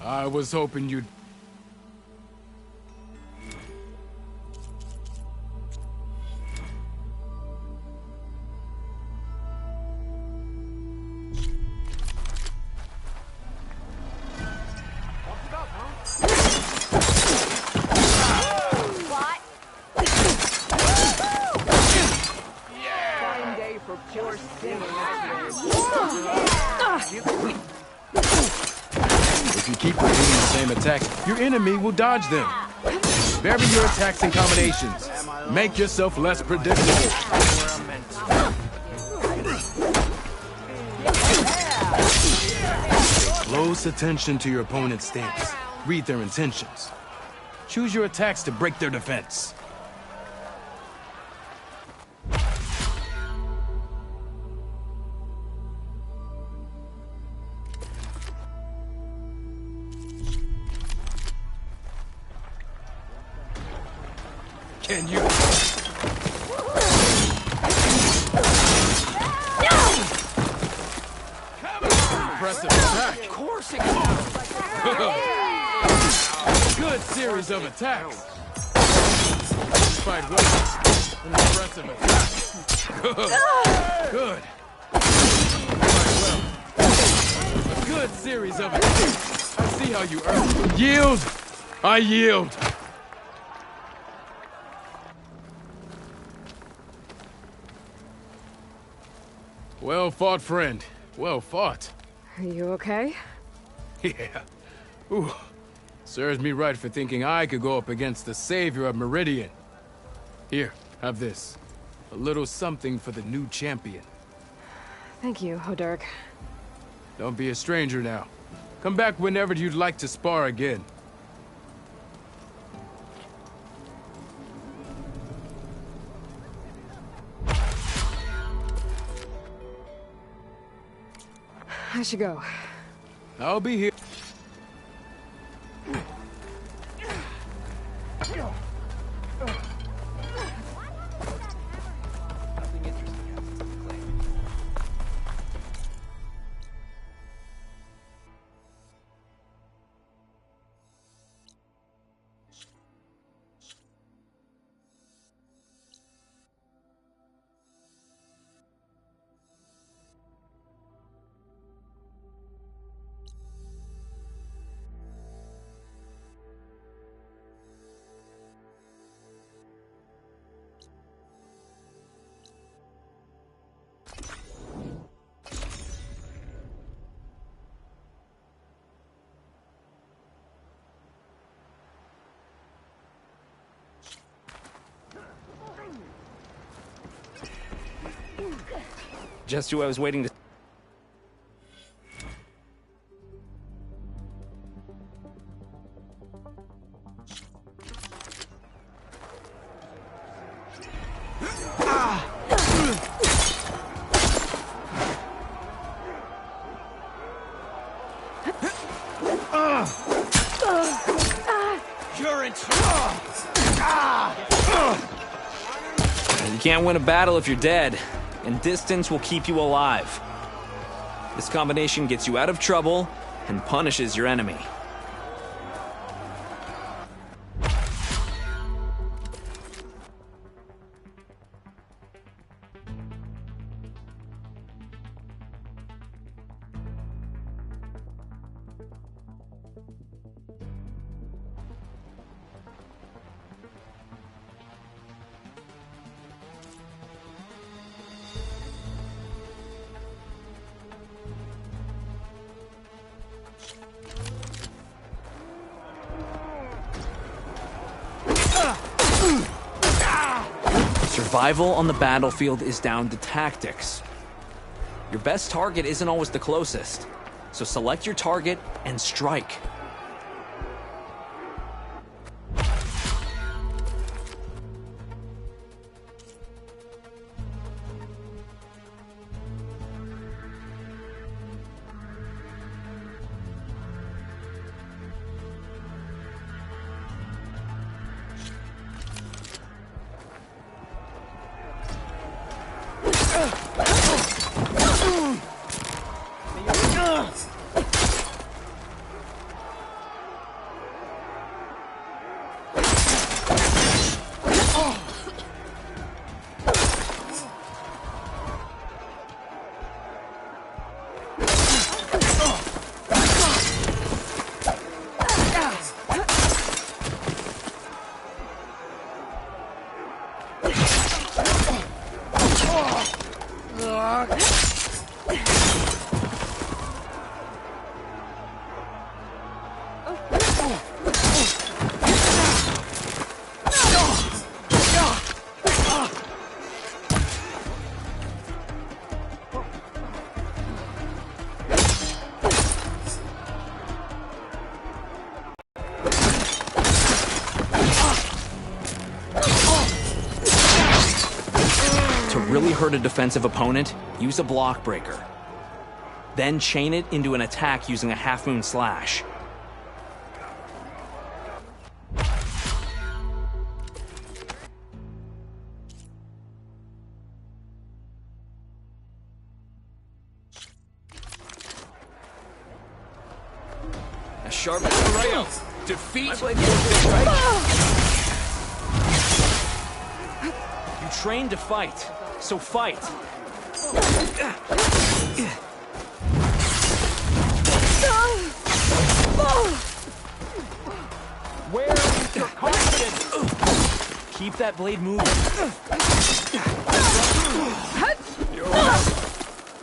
I was hoping you'd... If you keep repeating the same attacks, your enemy will dodge them. Vary your attacks and combinations. Make yourself less predictable. Pay close attention to your opponent's stance. Read their intentions. Choose your attacks to break their defense. Can you? Impressive attack. Of course it Good series of attacks. Despite weapons, an impressive attack. Good. Quite well. A good series of attacks. I see how you earn. Yield. I yield. Well fought, friend. Well fought. Are you okay? Yeah. Ooh. Serves me right for thinking I could go up against the savior of Meridian. Here, have this. A little something for the new champion. Thank you, Hodurk. Don't be a stranger now. Come back whenever you'd like to spar again. I should go. I'll be here. Just who I was waiting to... You can't win a battle if you're dead. And distance will keep you alive. This combination gets you out of trouble and punishes your enemy. Survival on the battlefield is down to tactics. Your best target isn't always the closest, so select your target and strike. really hurt a defensive opponent, use a block breaker. Then chain it into an attack using a half-moon slash. A sharp Rayo, defeat. You train to fight, so fight. Where is your confidence? Keep that blade moving.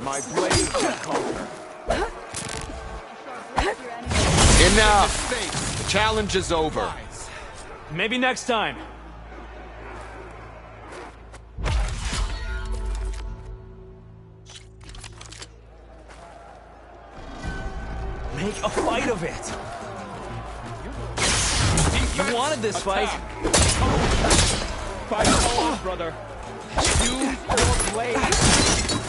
My blade can conquer. Enough! The challenge is over. Maybe next time. Make a fight of it. You wanted this fight. Fight on, brother. Do your blade.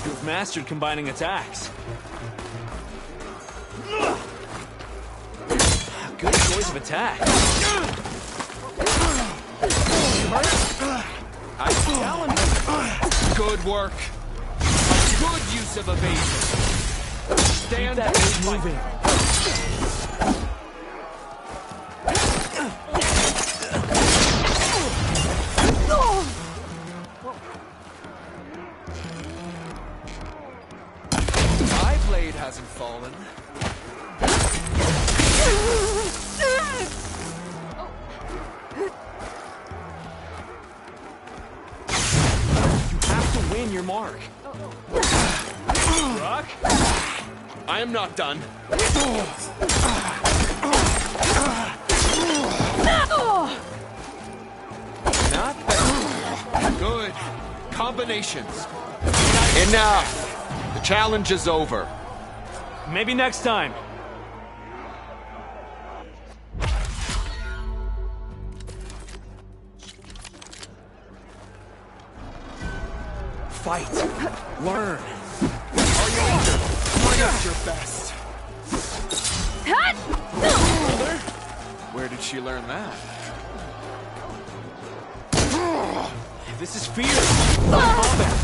You've mastered combining attacks. Good choice of attack. I challenge you. Good work. A good use of evasion. Stand Keep that blade moving. My blade hasn't fallen. You have to win your mark. Rock? I am not done. Not bad. Good. Combinations. Enough! The challenge is over. Maybe next time. Fight. Learn. Bring out your best. Mother? Where did she learn that? This is fear. Not combat.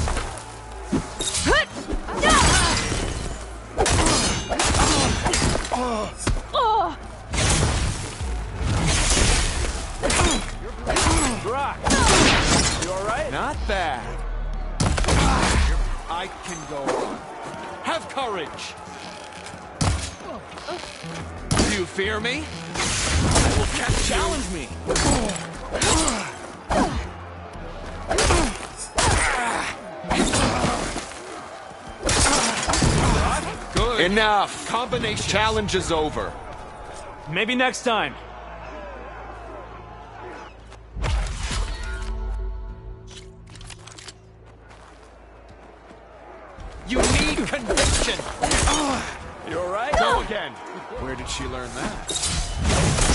Rock. You alright? Not bad. I can go on. Have courage. Do you fear me? I will catch you. Challenge me. Good. Enough! Combination. Challenge is over. Maybe next time. You need conviction. You alright? Go again. Where did she learn that?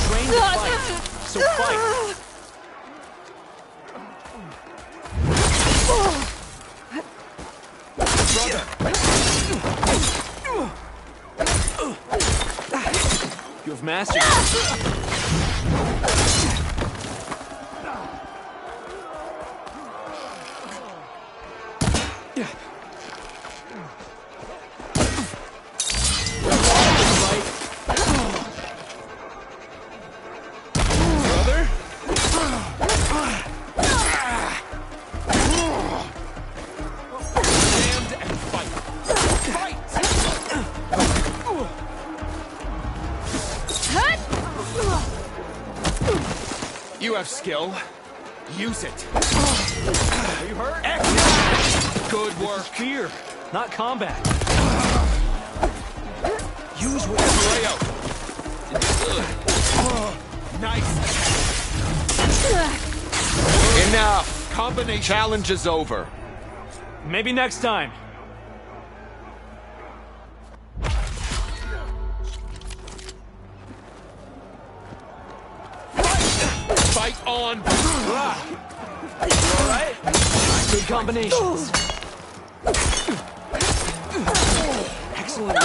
Train to fight. So fight. You have mastered. Brother? Stand and fight. Fight! You have skill. Use it. Are you hurt? Excellent. Good work. Fear, not combat. Use what Rayo. Nice. Enough! Combination. Challenge is over. Maybe next time. Fight on. Alright? Good combinations. Excellent.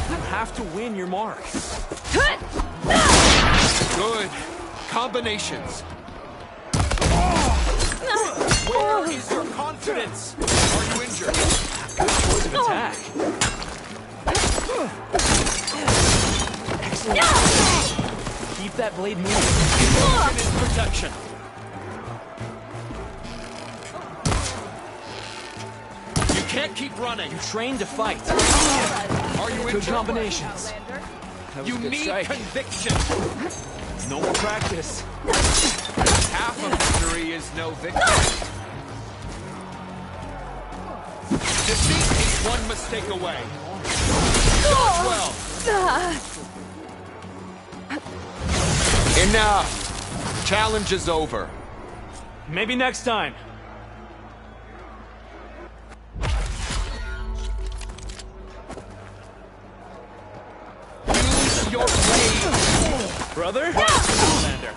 You have to win your mark. Good. Combinations. Where is your confidence? Are you injured? Good choice of attack. Excellent. Keep that blade moving. Evasion is protection. You can't keep running. You train to fight. Are you Good injured? combinations. That was You a good need strike. conviction. No more practice. Half of victory is no victory. Defeat is one mistake away. Done well. Enough. Challenge is over. Maybe next time. Use your blade. Brother? Commander.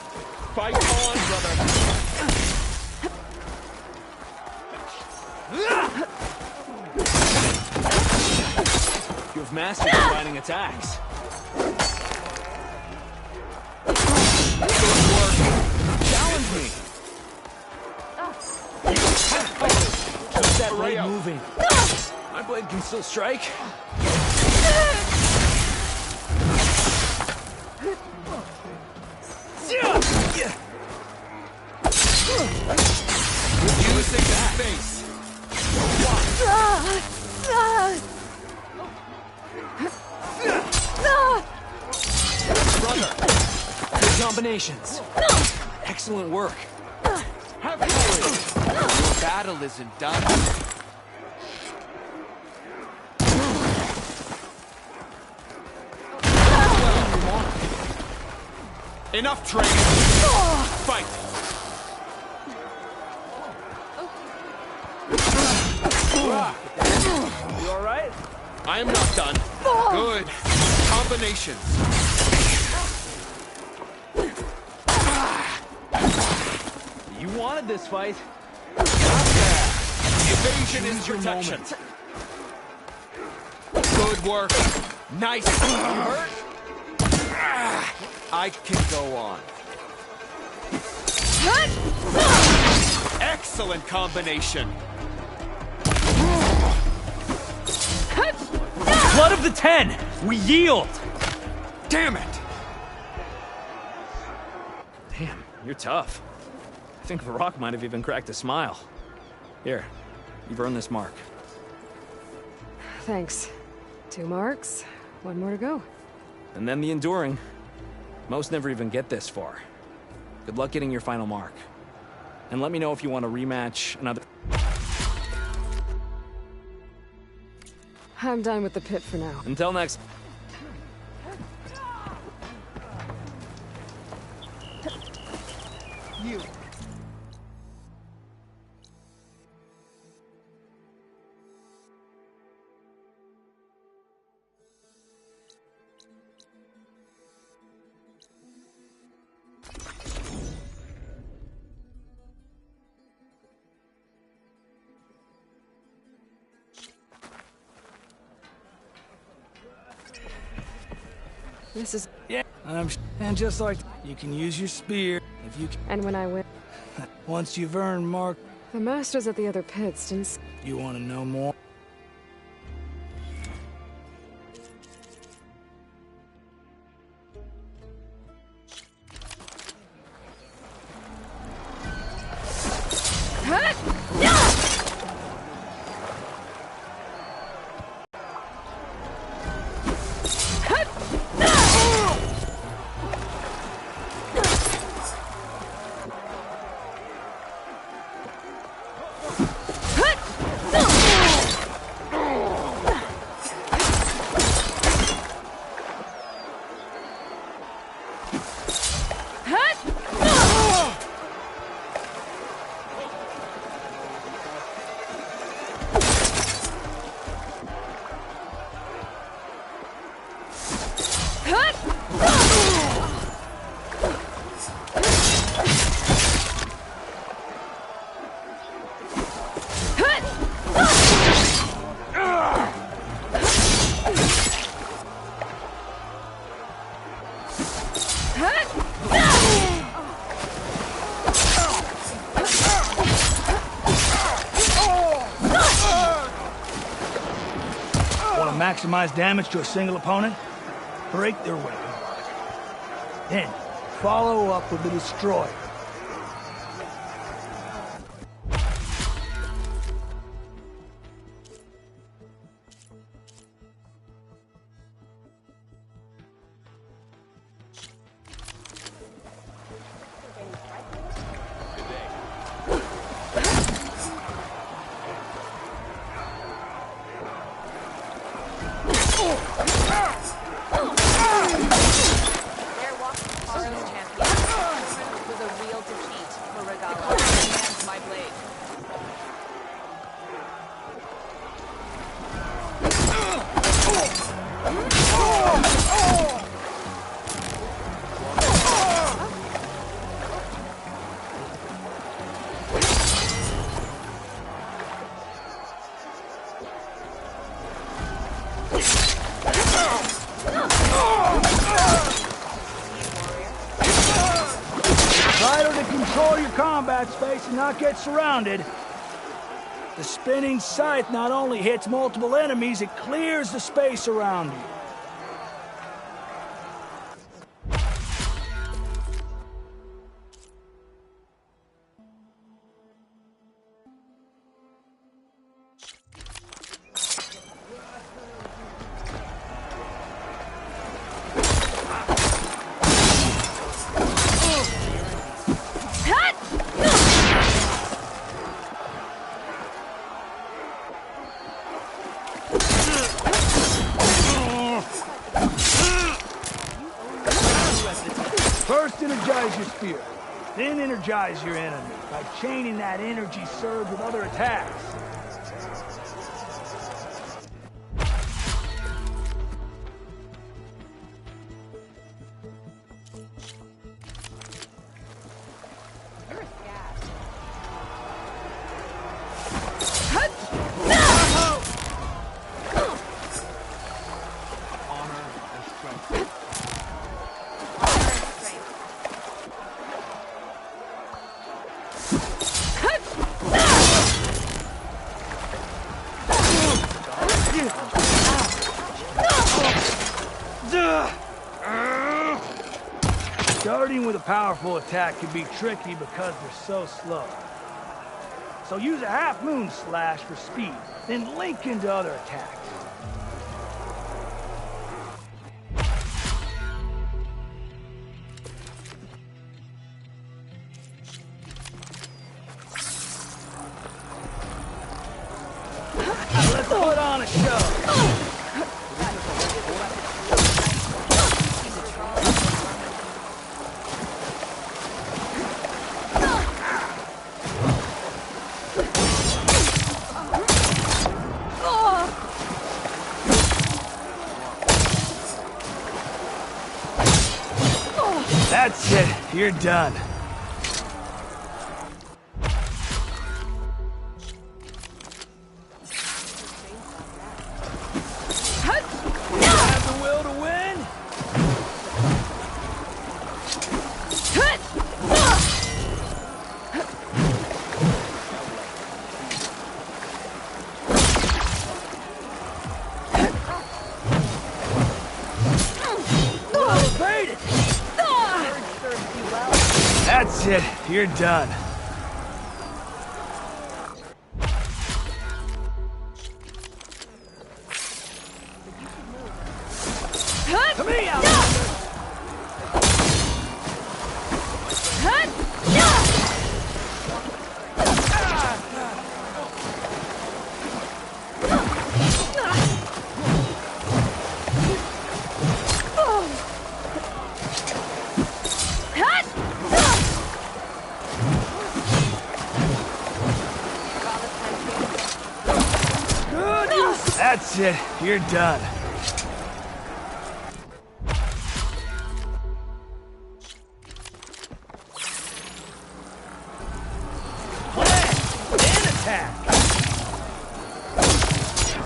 Fight on, brother. You have mastered combining attacks. Good work. Challenge me. Keep that blade moving. My blade can still strike. Using space. Brother. Good combinations. Excellent work. Have courage. Your battle isn't done. Enough training. Fight. You all right? I am not done. Good. Combinations. You wanted this fight. Evasion is Choose your protection. moment. Good work. Nice. You hurt? I can go on. Excellent combination. Blood of the 10! We yield! Damn it! Damn, you're tough. I think Varrock might have even cracked a smile. Here, you've earned this mark. Thanks. 2 marks, 1 more to go. And then the enduring. Most never even get this far. Good luck getting your final mark. And let me know if you want to rematch another... I'm done with the pit for now. Until next... You. This is... Yeah, and just like you can use your spear if you can. And when I win... Once you've earned mark, The masters at the other pits didn't... you want to know more. to maximize damage to a single opponent? Break their weapon lock. Then, follow up with the Destroyer. Vital to control your combat space and not get surrounded. The spinning scythe not only hits multiple enemies, it clears the space around you. First, energize your spear. Then energize your enemy by chaining that energy surge with other attacks. Starting with a powerful attack can be tricky because they're so slow. So use a half-moon slash for speed, then link into other attacks. Let's put on a show. That's it. You're done. Have the will to win? Well, evade it. That's it. You're done. To me, Outlander! That's it. You're done. Plan and attack.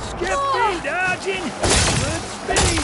Skipping, dodging, good speed.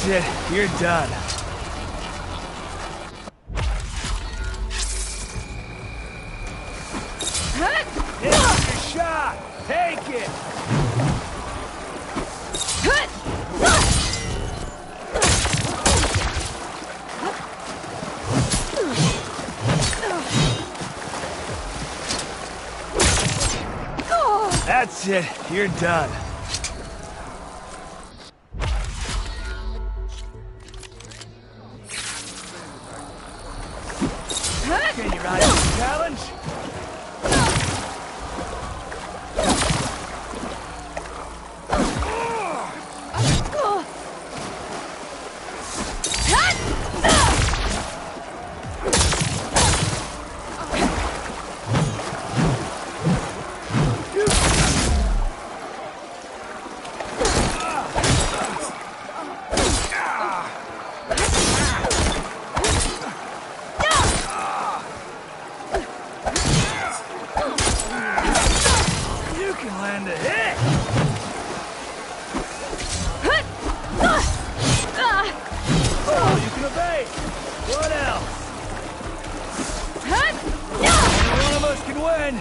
it. You're done. Here's your shot. Take it. That's it. You're done. Can you ride this challenge? You can land a hit. Oh, you can evade. What else? Only one of us can win.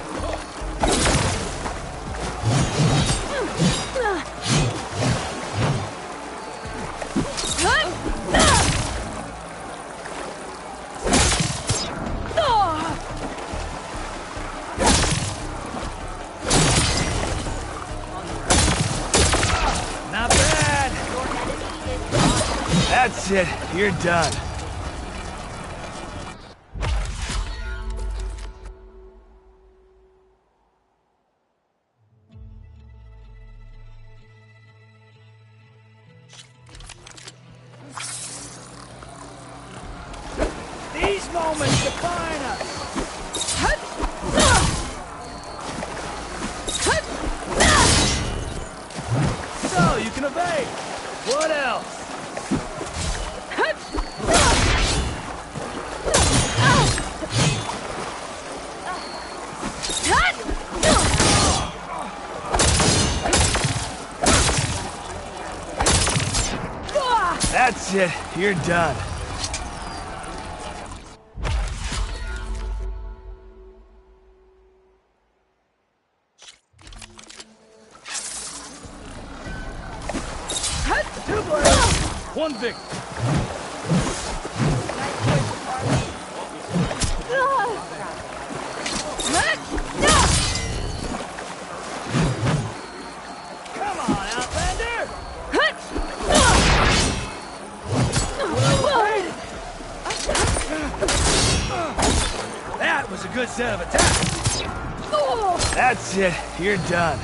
Not bad. That's it. You're done. These moments define us. So, you can evade. What else? That's it. You're done. Two players, one victim. Come on, Outlander! That was a good set of attacks. That's it. You're done.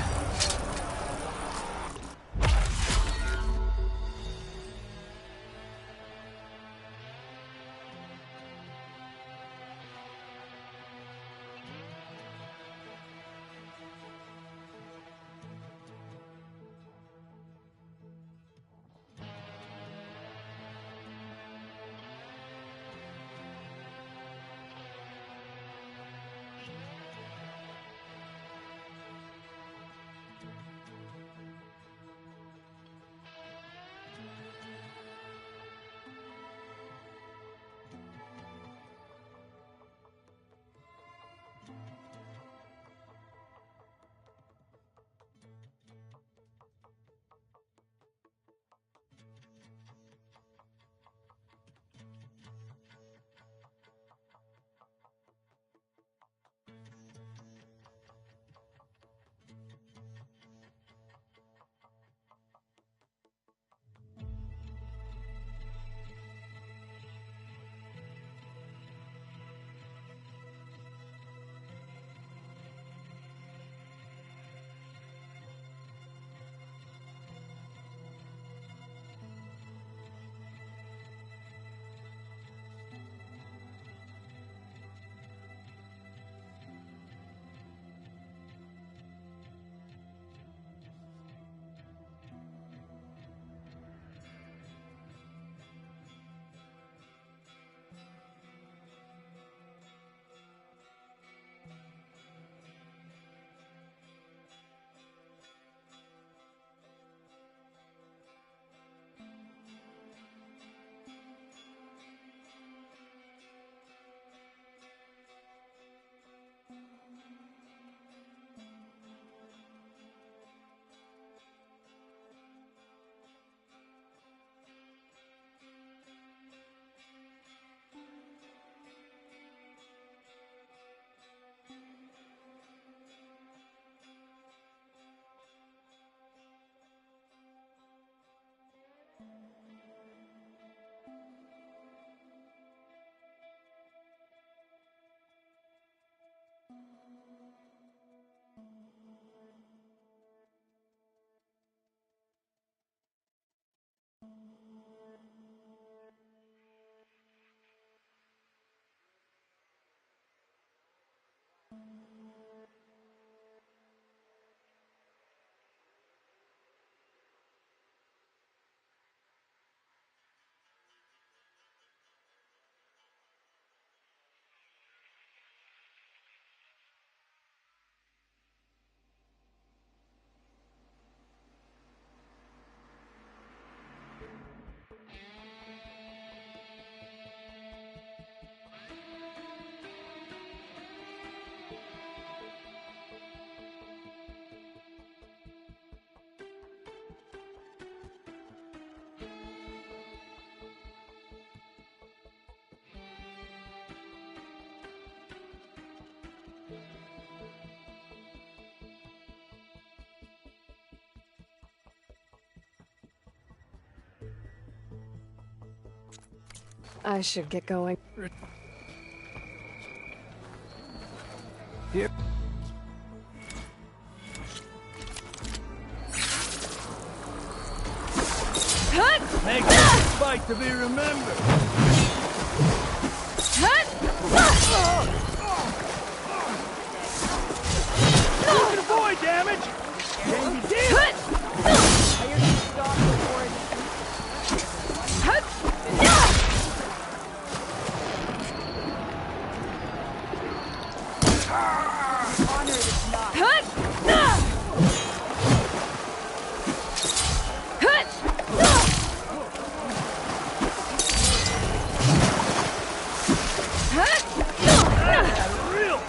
I should get going. Here. Make this fight to be remembered. You can avoid damage. Can you deal it? Real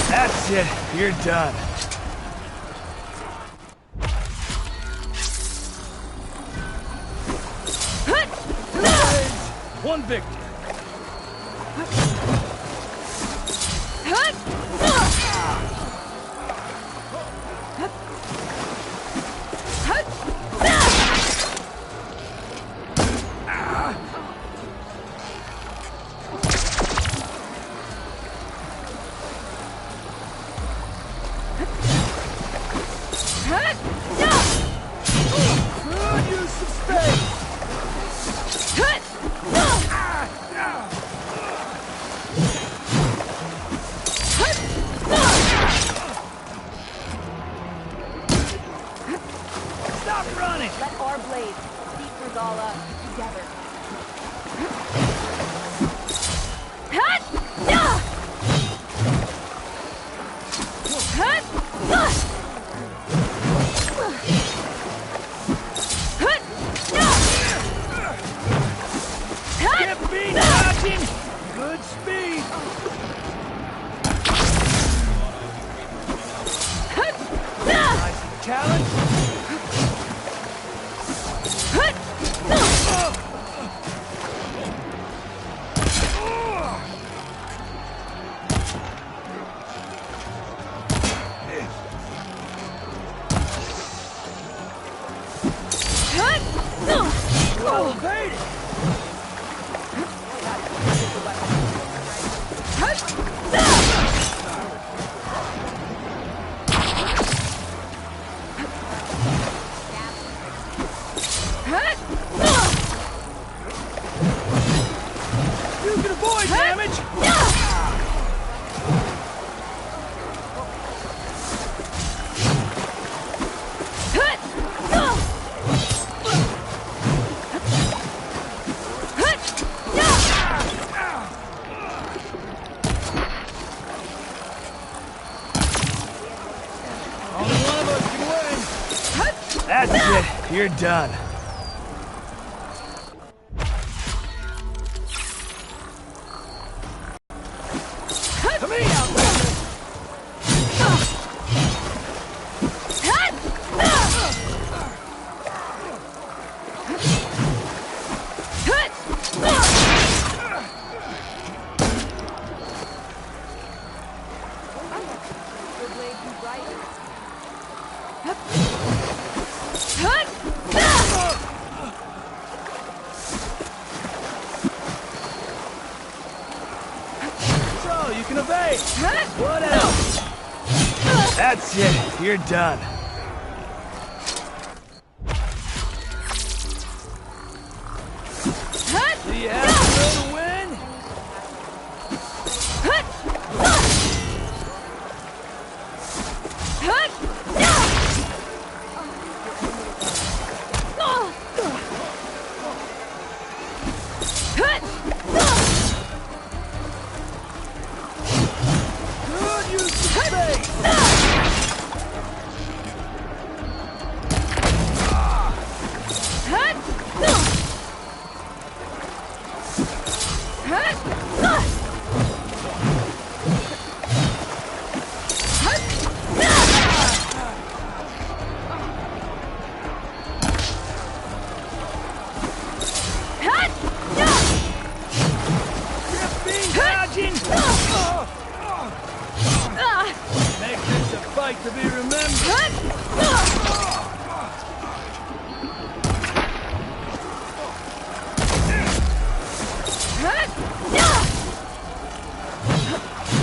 That's it. You're done. One victor. Good use of space. Stop running. Let our blades beat Regala together. Get beat, Dodging. Good speed. Nice challenge. Well evaded. You can avoid damage. Only one of us can win. That's it. You're done. To me, Outlander. Your blade be bright. So, you can evade. What else? That's it. You're done. Do you have to go to win? Good use of space.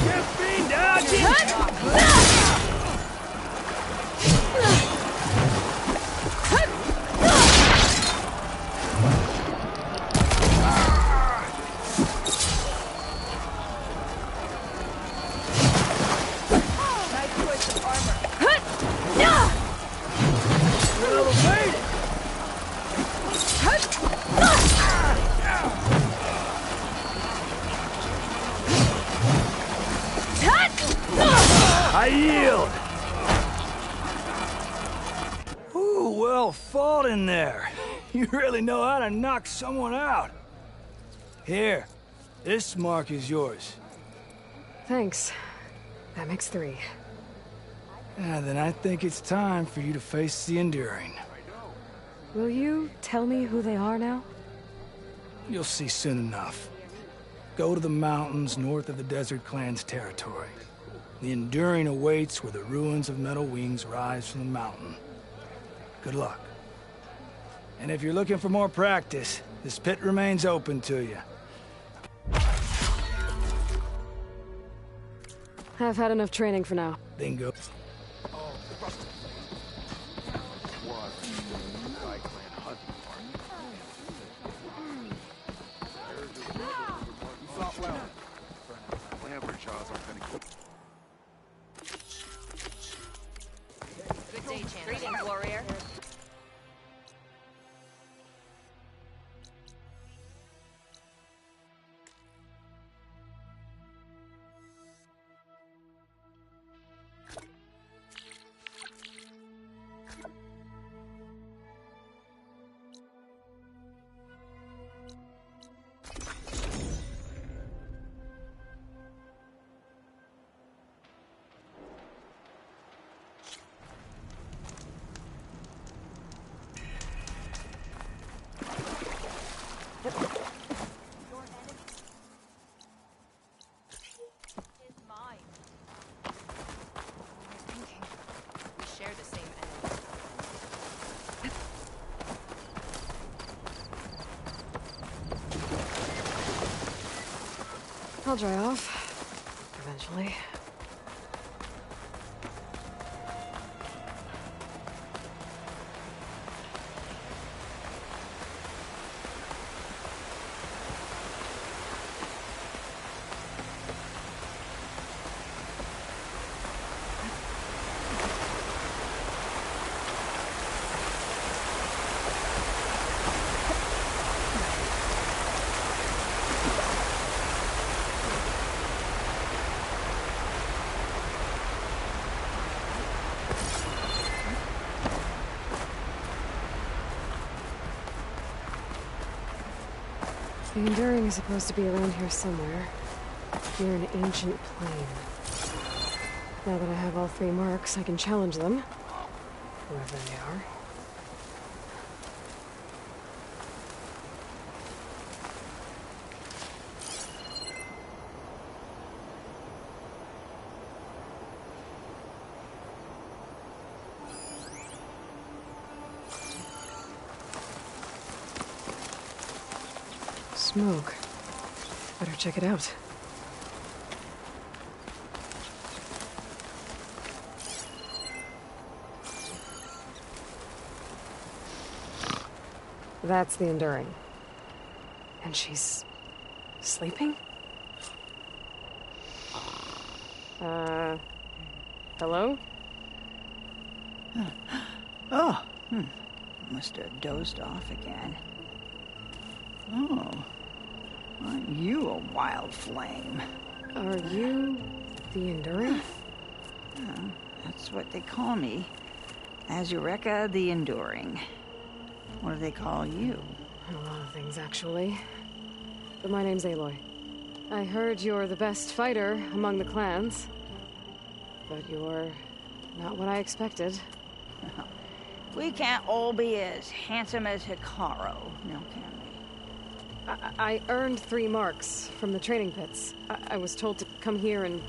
Just been dodging! Nice choice of armor. Well, made it! I yield! Ooh, well fought in there. You really know how to knock someone out. Here, this mark is yours. Thanks. That makes 3. Then I think it's time for you to face the Enduring. Will you tell me who they are now? You'll see soon enough. Go to the mountains north of the Desert Clan's territory. The Enduring awaits where the ruins of Metal Wings rise from the mountain. Good luck. And if you're looking for more practice, this pit remains open to you. I've had enough training for now. Bingo. Good day, champ. Greetings, warrior. I'll dry off. Eventually. The Enduring is supposed to be around here somewhere. Near an ancient plain. Now that I have all 3 marks, I can challenge them. Whoever they are. Smoke. Better check it out. That's the Enduring. And she's sleeping? Hello? Oh, must have dozed off again. Oh, aren't you a wild flame? Are you the Enduring? That's what they call me. Azureka the Enduring. What do they call you? A lot of things, actually. But my name's Aloy. I heard you're the best fighter among the clans. But you're not what I expected. We can't all be as handsome as Hikaru, now can we? I earned 3 marks from the training pits. I was told to come here and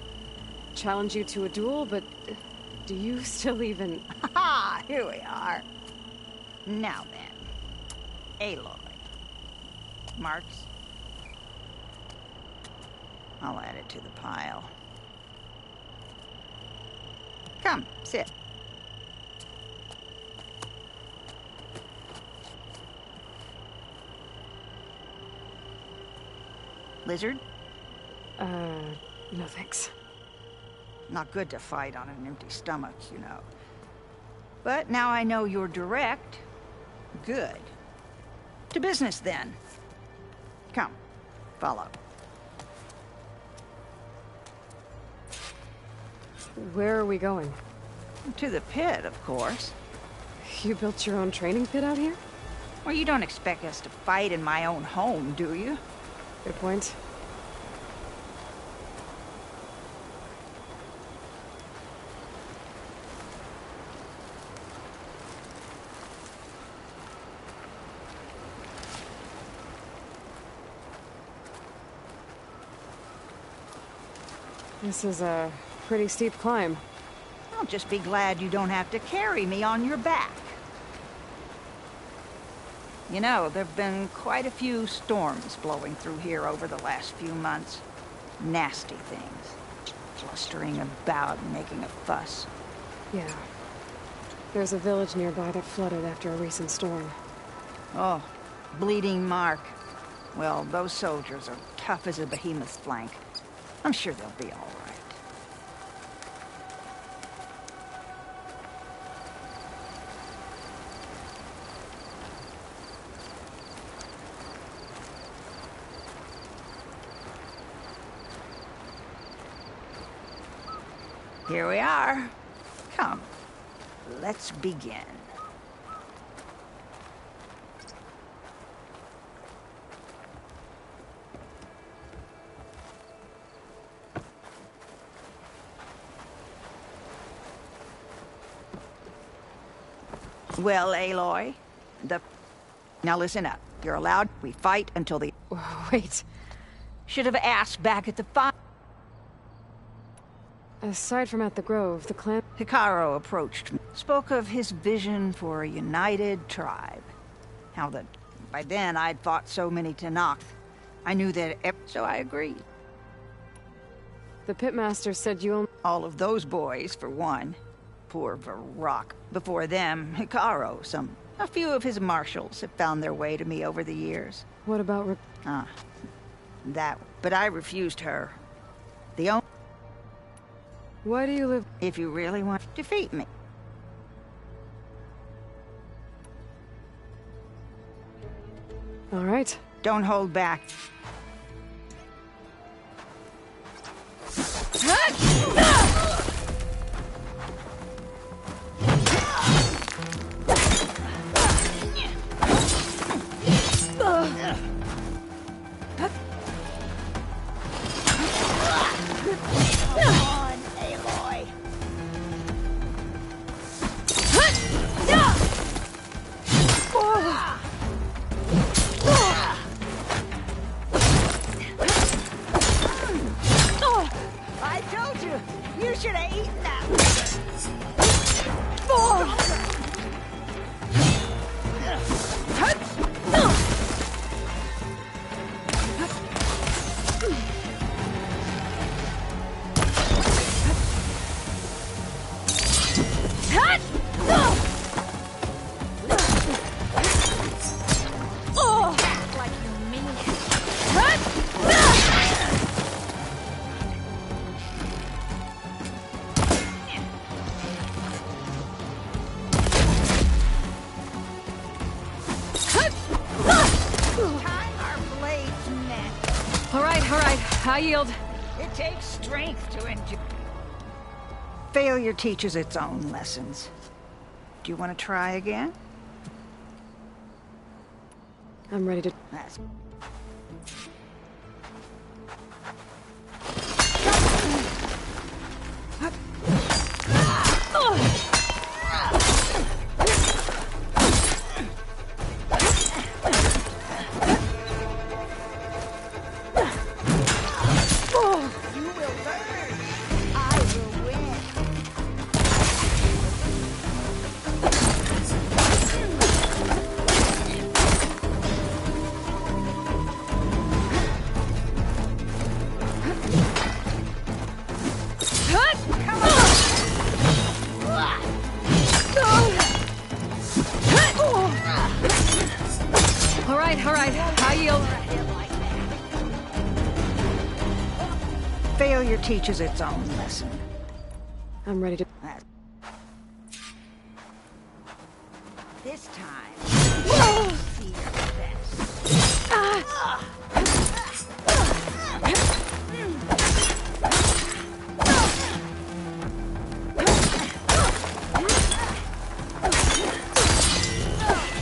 challenge you to a duel, but do you still even... Ha! Here we are. Now then, Aloy. Marks? I'll add it to the pile. Come, sit. Lizard? No thanks. Not good to fight on an empty stomach, you know. But now I know you're direct. Good. To business, then. Come, follow. Where are we going? To the pit, of course. You built your own training pit out here? Well, you don't expect us to fight in my own home, do you? Good point. This is a pretty steep climb. I'll just be glad you don't have to carry me on your back. You know, there've been quite a few storms blowing through here over the last few months. Nasty things. Flustering about and making a fuss. Yeah. There's a village nearby that flooded after a recent storm. Oh, Bleeding Mark. Well, those soldiers are tough as a behemoth's flank. I'm sure they'll be all right. Here we are. Come, let's begin. Well, Aloy, Now listen up. You're allowed. We fight until the... Wait. Should have asked back at the fire. Aside from at the Grove, the clan... Hikaru approached me. Spoke of his vision for a united tribe. How that... By then, I'd fought so many Tanakh. I knew that... So I agreed. The pitmaster said you only... All of those boys, for one. Poor Varrock. Before them, Hikaru, a few of his marshals have found their way to me over the years. What about... But I refused her. The only... Why do you live... If you really want to defeat me. All right. Don't hold back. I told you! You should have eaten that! Like you mean it. Time our blades met. All right. I yield. It takes strength to endure. Failure teaches its own lessons. Do you want to try again? I'm ready to... That's... You will learn. I will win. Failure teaches its own lesson. I'm ready to... This time, you'll see your best.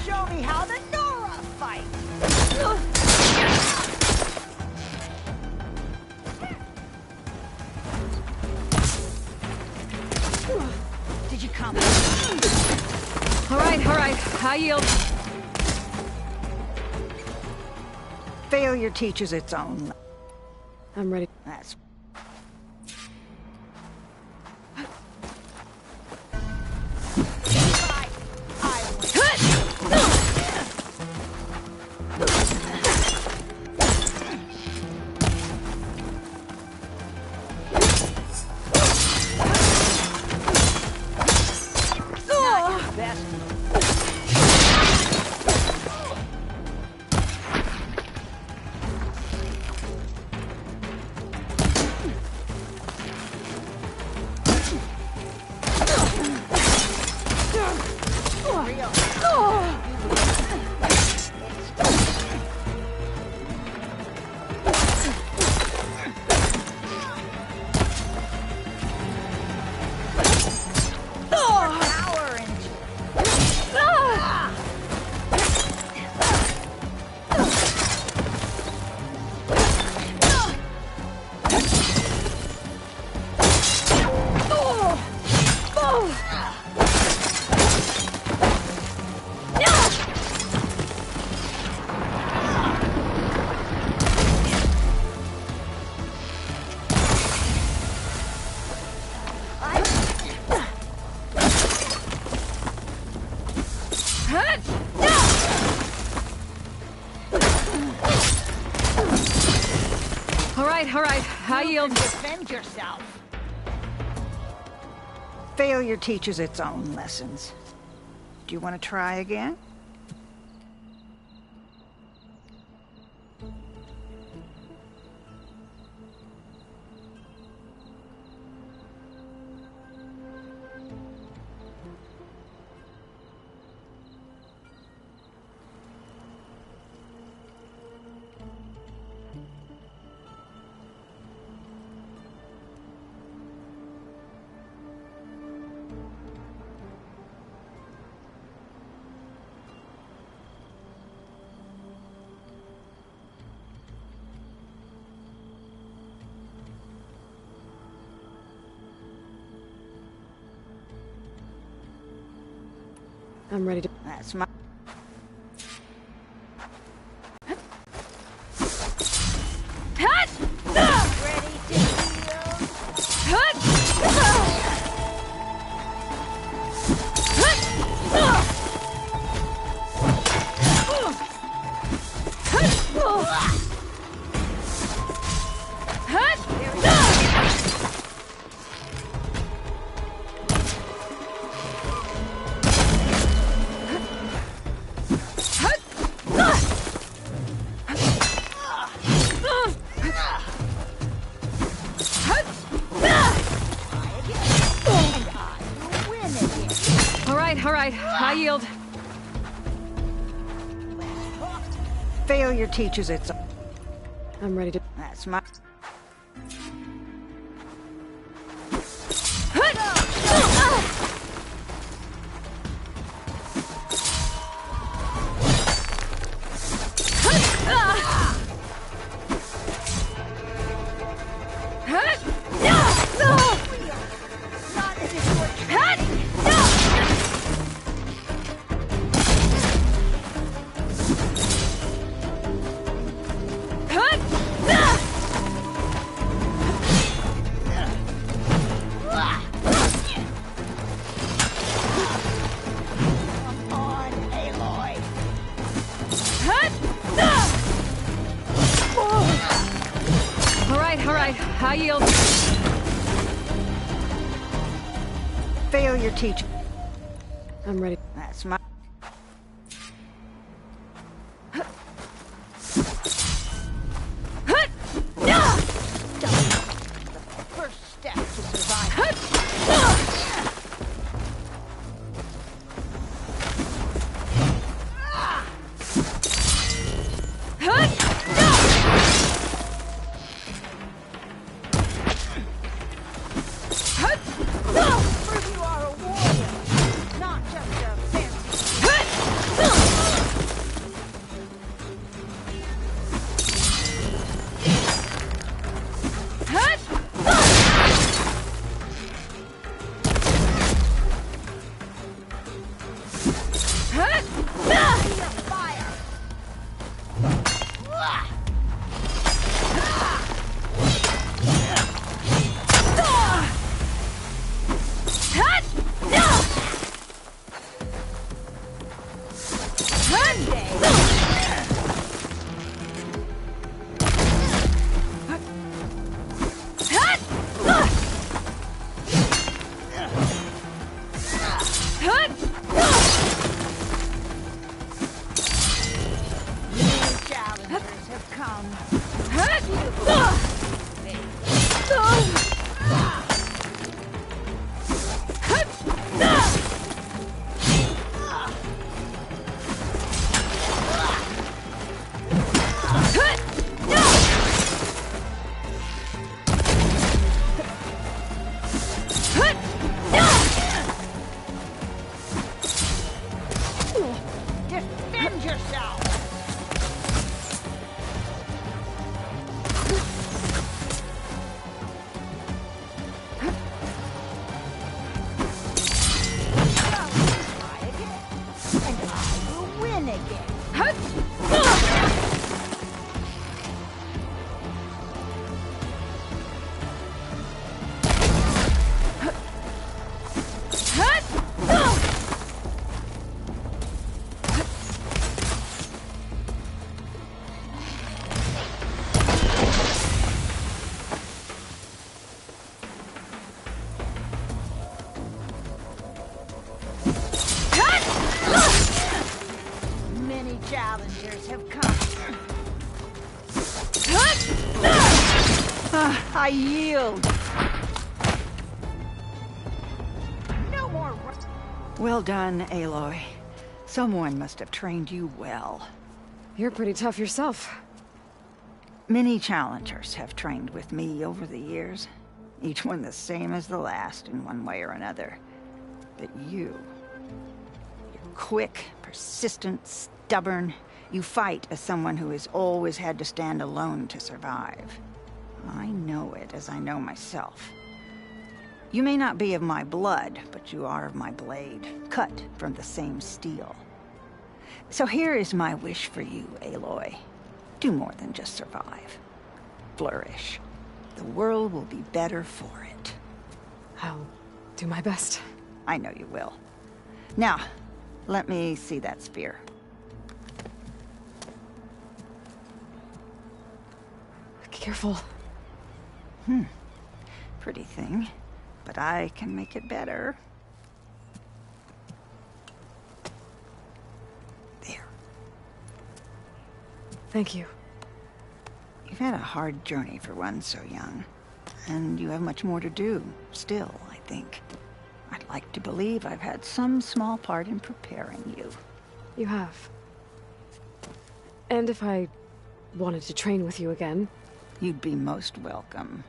Show me how the Nora fights. Did you come? All right. I yield. Failure teaches its own. I'm ready. That's. All right. I yield. Defend yourself. Failure teaches its own lessons. Do you want to try again? I'm ready to... That's my... Ready to All right. I yield. Failure teaches its own. I'm ready to... That's my... All right. I yield. Failure teach. I'm ready. That's my... I yield. No more. Well done, Aloy. Someone must have trained you well. You're pretty tough yourself. Many challengers have trained with me over the years. Each one the same as the last in one way or another. But you're quick, persistent, stubborn. You fight as someone who has always had to stand alone to survive. I know it as I know myself. You may not be of my blood, but you are of my blade, cut from the same steel. So here is my wish for you, Aloy. Do more than just survive. Flourish. The world will be better for it. I'll do my best. I know you will. Now, let me see that spear. Careful. Pretty thing. But I can make it better. There. Thank you. You've had a hard journey for one so young. And you have much more to do, still, I think. I'd like to believe I've had some small part in preparing you. You have. And if I wanted to train with you again... You'd be most welcome.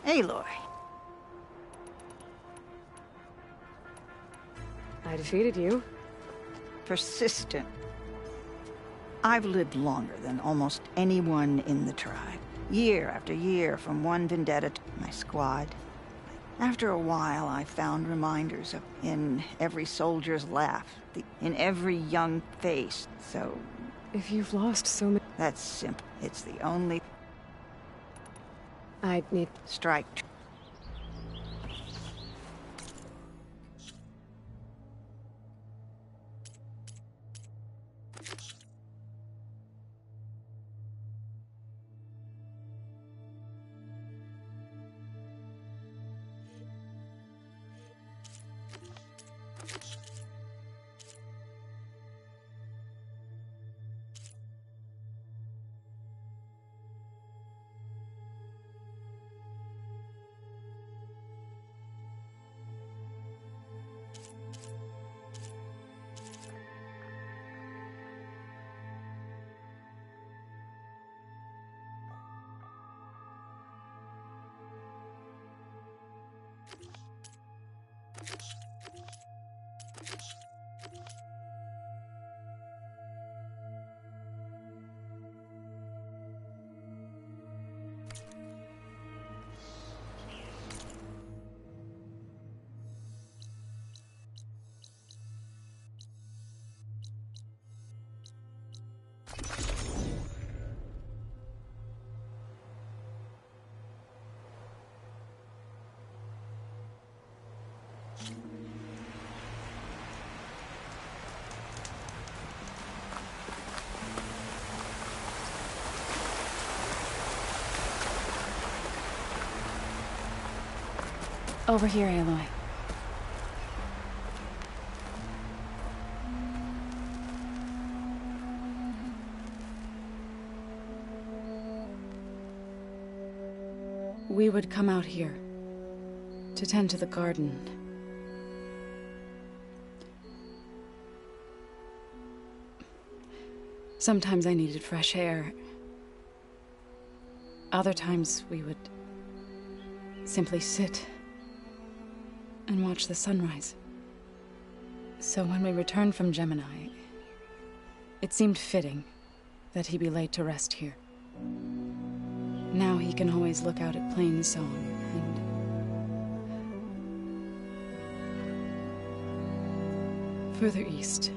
Aloy. I defeated you. Persistent. I've lived longer than almost anyone in the tribe. Year after year, from one vendetta to my squad. After a while, I found reminders of in every soldier's laugh, in every young face, so... If you've lost so many... That's simple. It's the only... I need... Strike. Over here, Aloy. We would come out here to tend to the garden. Sometimes I needed fresh air. Other times we would simply sit and watch the sunrise. So when we returned from Gemini, it seemed fitting that he be laid to rest here. Now he can always look out at Plain Song and further east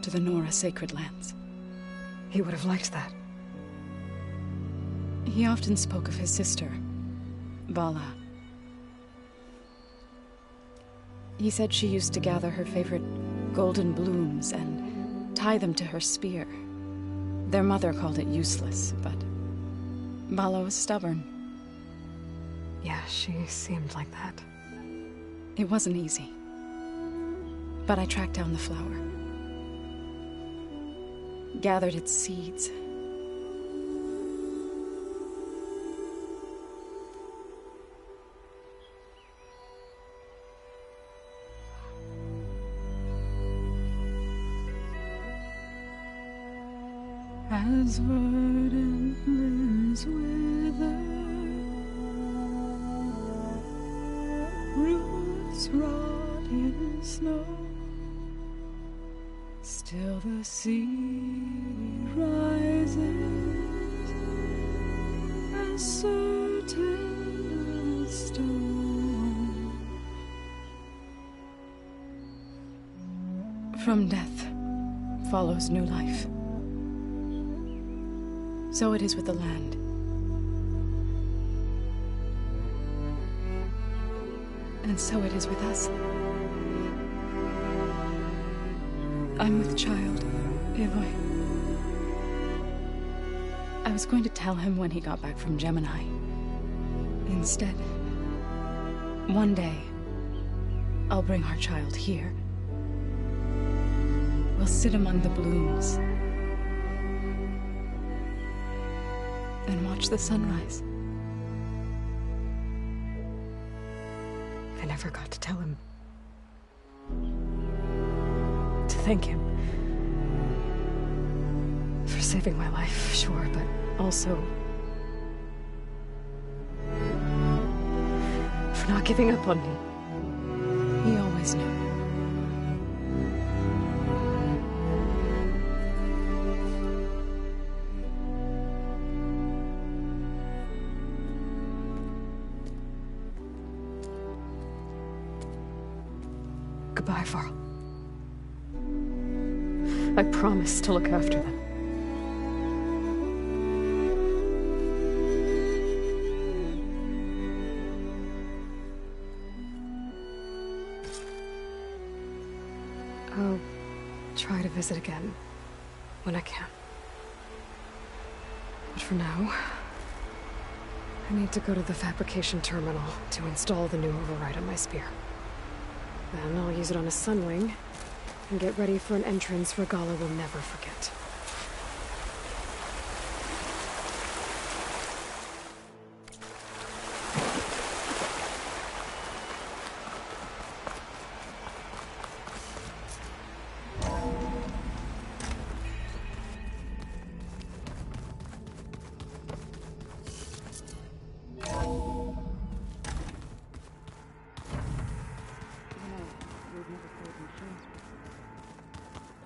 to the Nora Sacred Lands. He would have liked that. He often spoke of his sister, Vala. He said she used to gather her favorite golden blooms and tie them to her spear. Their mother called it useless, but Vala was stubborn. Yeah, she seemed like that. It wasn't easy. But I tracked down the flower. Gathered its seeds. As verdant limbs wither, roots rot in snow, still the seed rises, as certain as stone. From death follows new life. So it is with the land. And so it is with us. I'm with child, Aloy. I was going to tell him when he got back from Gemini. Instead, one day, I'll bring our child here. We'll sit among the blooms and watch the sunrise. I never got to tell him. To thank him. For saving my life, sure, but also for not giving up on me. He always knew. Goodbye, Varl. I promise to look after them. I'll try to visit again when I can. But for now, I need to go to the fabrication terminal to install the new override on my spear. Then I'll use it on a sunwing and get ready for an entrance Regala will never forget.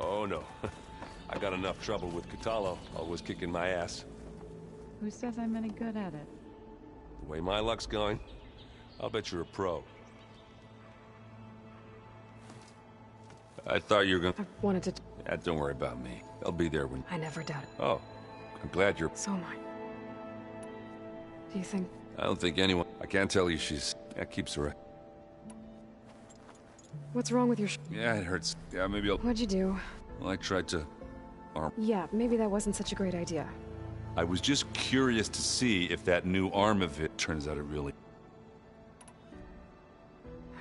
Oh, no. I got enough trouble with Catallo, always kicking my ass. Who says I'm any good at it? The way my luck's going, I'll bet you're a pro. I thought you were gonna... I wanted to... Yeah, don't worry about me. I'll be there when... I never doubted. Oh, I'm glad you're... So am I. Do you think... I don't think anyone... I can't tell you she's... That keeps her... What's wrong with your Yeah, it hurts. Yeah, maybe I'll... What'd you do? Well, I tried to... Yeah, maybe that wasn't such a great idea. I was just curious to see if that new arm of it turns out it really...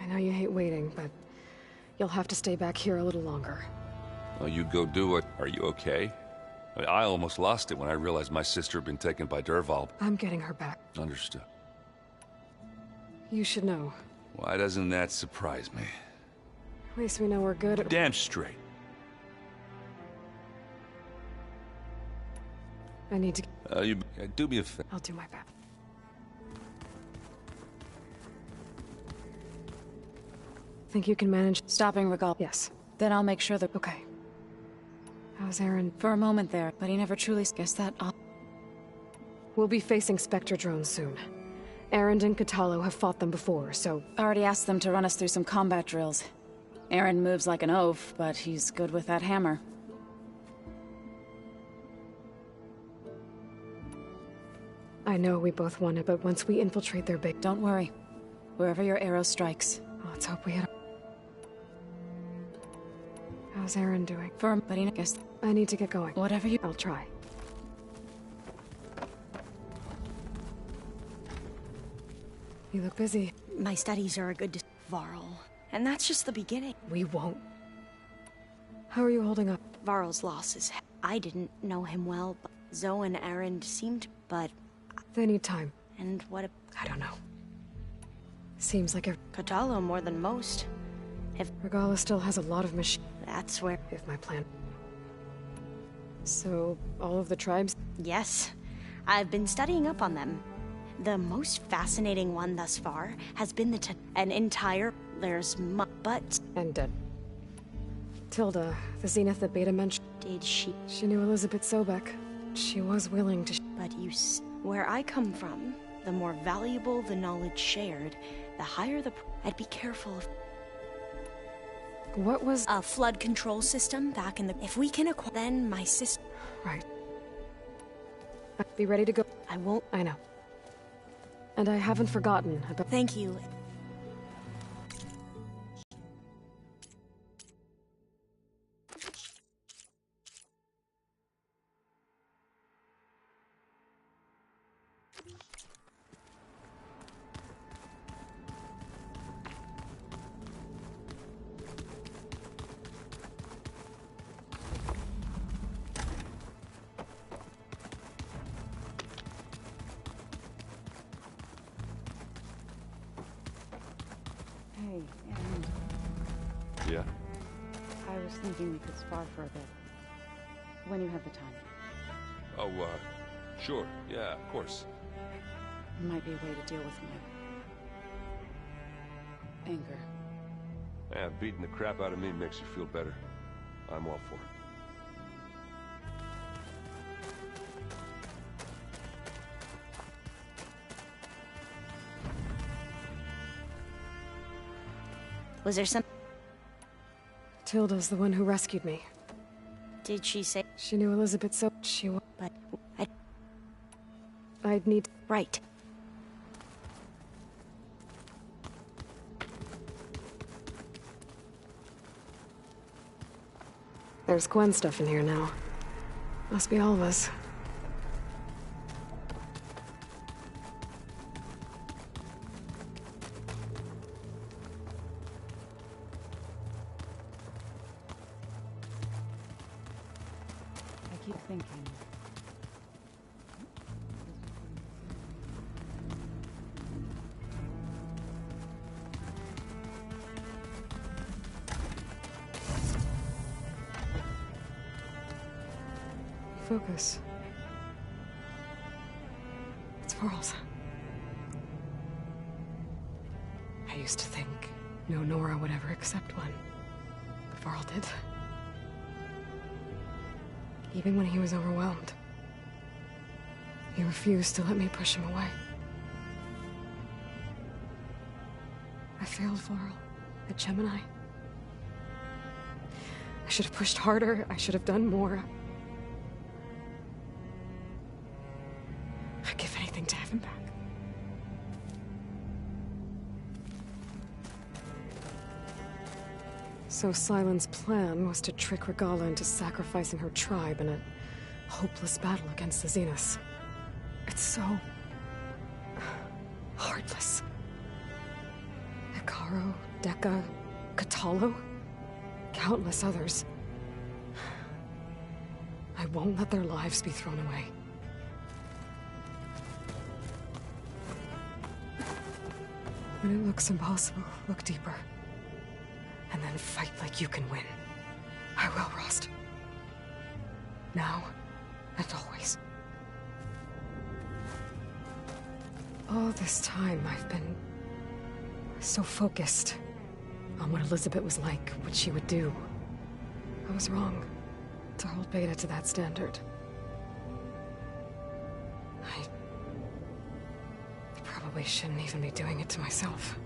I know you hate waiting, but you'll have to stay back here a little longer. Well, you go do it. Are you okay? I mean, I almost lost it when I realized my sister had been taken by Derval. I'm getting her back. Understood. You should know. Why doesn't that surprise me? At least we know we're good at... Damn straight. I need to... do me a favor. I'll do my best. Think you can manage... Stopping Regal. Yes. Then I'll make sure that... Okay. How's Aaron? For a moment there, but he never truly... Guess that... We'll be facing Spectre drones soon. Aaron and Catallo have fought them before, so... Already asked them to run us through some combat drills. Aaron moves like an oaf, but he's good with that hammer. I know we both want it, but once we infiltrate their base... Don't worry. Wherever your arrow strikes. Let's hope we hit... How's Aaron doing? Firm, but I guess... I need to get going. Whatever you... I'll try. You look busy. My studies are a good... Varl. And that's just the beginning. We won't. How are you holding up? Varl's loss is... I didn't know him well, but Zoe and Aaron seemed... But... They need time. And what... I don't know. Seems like Catalo more than most. If... Regala still has a lot of machine... That's where... If my plan... So, all of the tribes? Yes. I've been studying up on them. The most fascinating one thus far has been an entire... There's but... And dead. Tilda, the Zenith that Beta mentioned... Did she... She knew Elizabeth Sobek. She was willing to... But where I come from, the more valuable the knowledge shared, the higher the... I'd be careful of... What was... A flood control system back in the... If we can acquire... Then my sister... Right. Be ready to go. I won't... I know. And I haven't forgotten about... Thank you. Hey, and Yeah? I was thinking we could spar for a bit. When you have the time. Oh, sure. Yeah, of course. Might be a way to deal with my anger. Yeah, beating the crap out of me makes you feel better. I'm all for it. Was there some... Tilda's the one who rescued me. Did she say... She knew Elizabeth so... She was... But... I'd need... Right. There's Gwen stuff in here now. Must be all of us. I keep thinking. Focus. It's Varl's. I used to think no Nora would ever accept one. But Varl did. Even when he was overwhelmed. He refused to let me push him away. I failed Varl at Gemini. I should have pushed harder. I should have done more. I'd give anything to have him back. So Silent's plan was to trick Regala into sacrificing her tribe in a hopeless battle against the Zeniths. It's so... heartless. Hikaru, Dekka, Catalo, countless others. I won't let their lives be thrown away. When it looks impossible, look deeper. And then fight like you can win. I will, Rost. Now, and always. All this time, I've been so focused on what Elizabeth was like, what she would do. I was wrong to hold Beta to that standard. I probably shouldn't even be doing it to myself.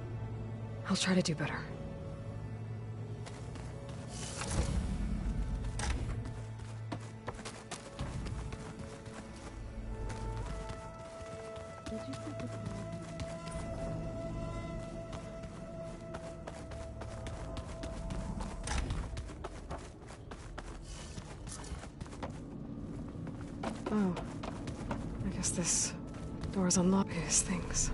I'll try to do better. Oh. I guess this door's unlocked. His things.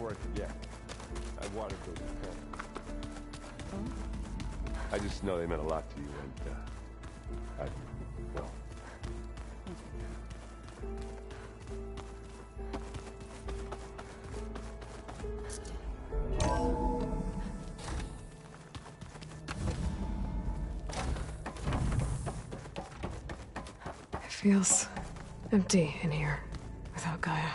before I forget, I watered those plants. I just know they meant a lot to you, and, well... It feels empty in here without Gaia.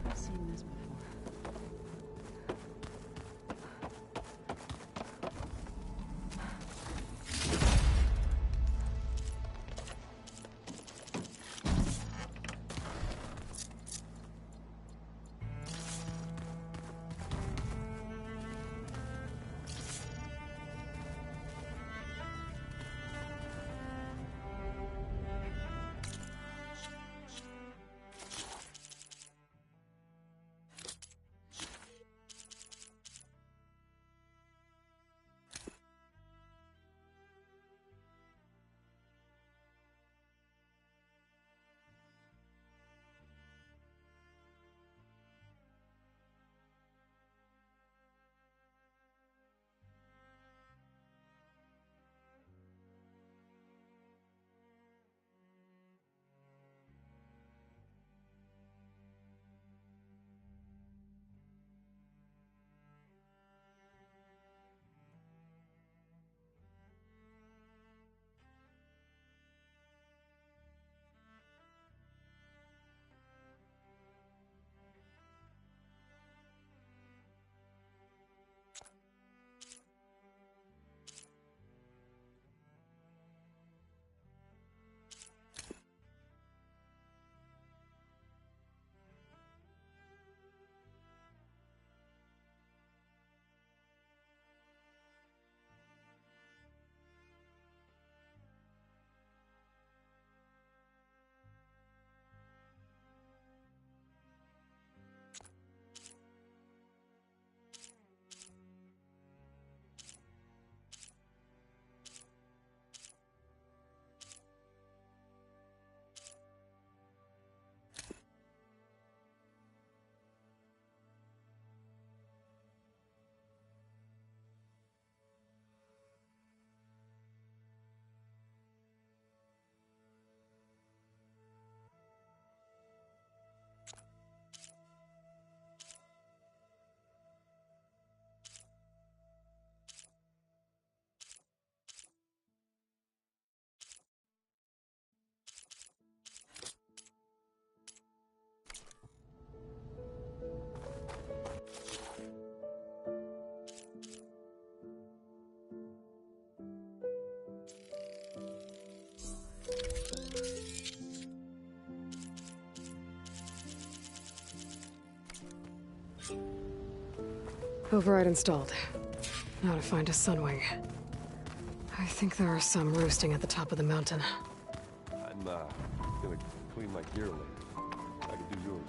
I've seen this before. Override installed. Now to find a sunwing. I think there are some roosting at the top of the mountain. I'm, gonna clean my gear later. I can do yours.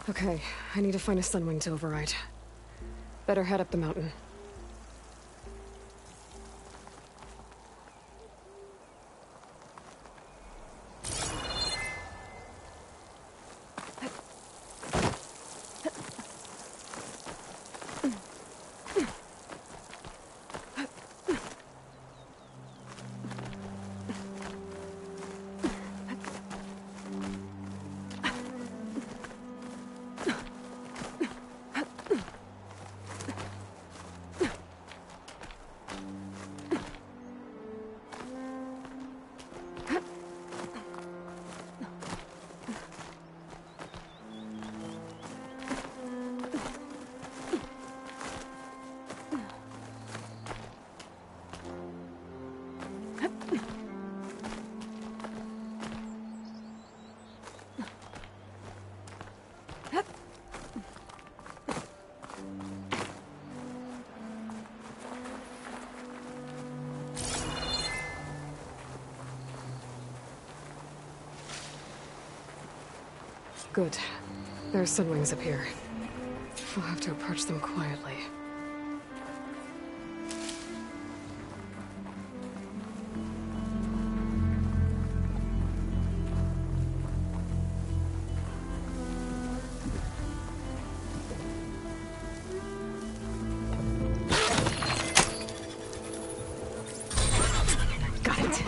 Okay, I need to find a sunwing to override. Better head up the mountain. Good. There are sunwings up here. We'll have to approach them quietly. Got it.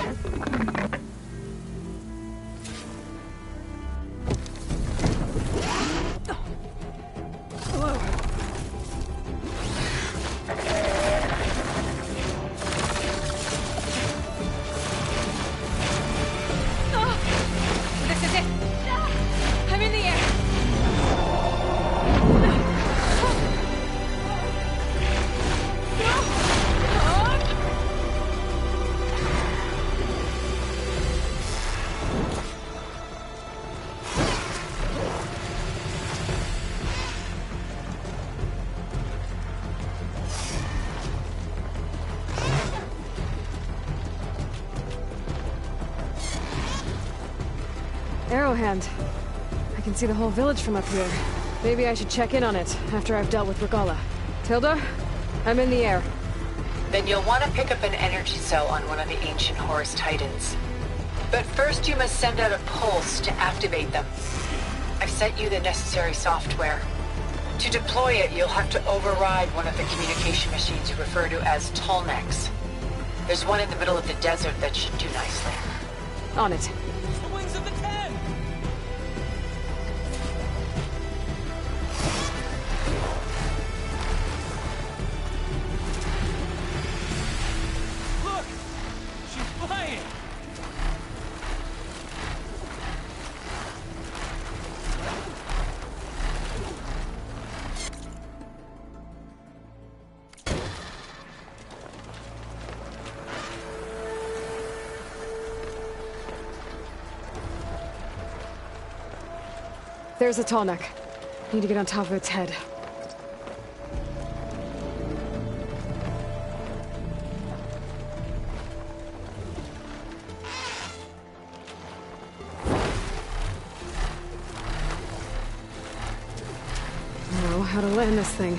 Arrowhand. I can see the whole village from up here. Maybe I should check in on it after I've dealt with Regala. Tilda, I'm in the air. Then you'll want to pick up an energy cell on one of the ancient Horus Titans. But first you must send out a pulse to activate them. I've sent you the necessary software. To deploy it, you'll have to override one of the communication machines you refer to as Tolnecs. There's one in the middle of the desert that should do nicely. On it. The wings of the Ten! Look! She's flying! There's a Tallneck. Need to get on top of its head. Know how to land this thing.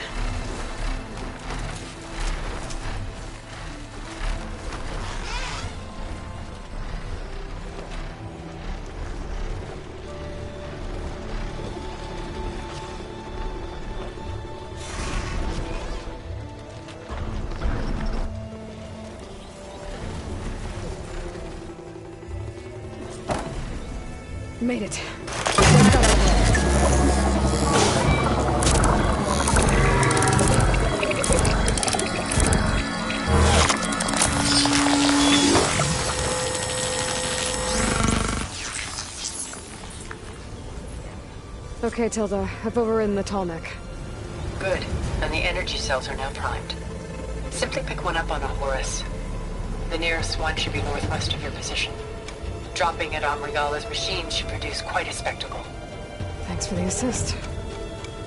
Made it. Okay, Tilda. I've overridden the Tallneck. Good. And the energy cells are now primed. Simply pick one up on a Horus. The nearest one should be northwest of your position. Dropping it on Regala's machine should produce quite a spectacle. Thanks for the assist.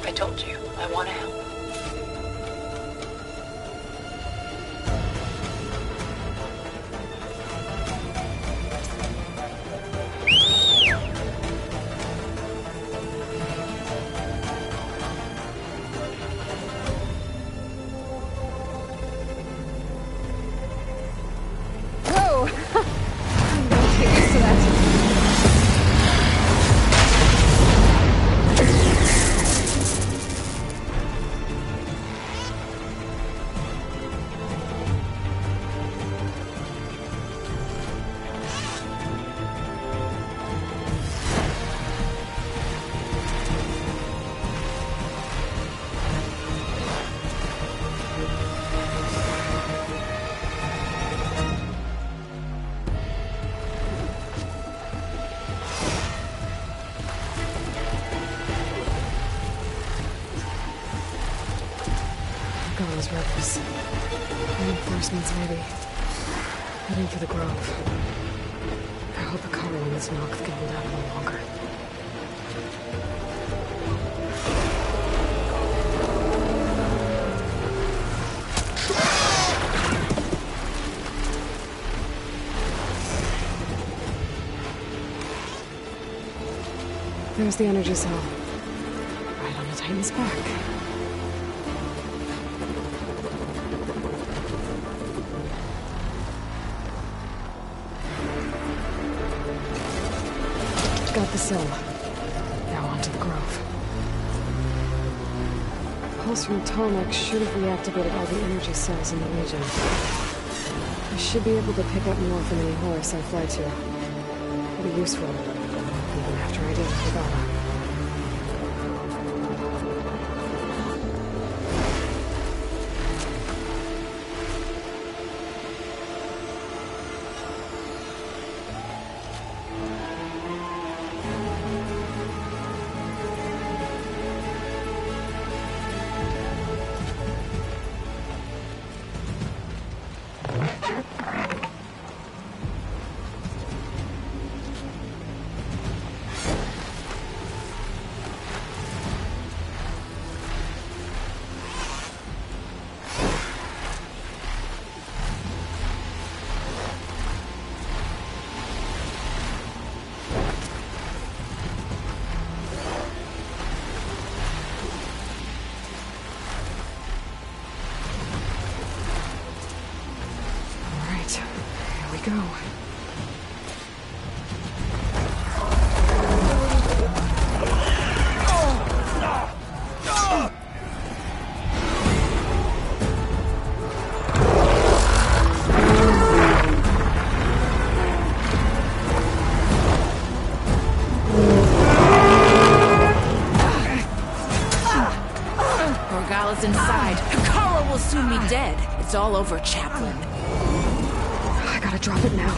I told you, I want to help. rebels. Reinforcements, maybe. Heading for the grove. I hope Akara and this Noct can hold out a little longer. There's the energy cell. Right on the Titan's back. Got the cell. Now onto the grove. Pulse from Tarmac should have reactivated all the energy cells in the region. I should be able to pick up more from any horse I fly to. It'll be useful. Even after I deal with Regala. Go. Regala's inside. Kara will soon be dead. It's all over, Chaplain. I gotta drop it now.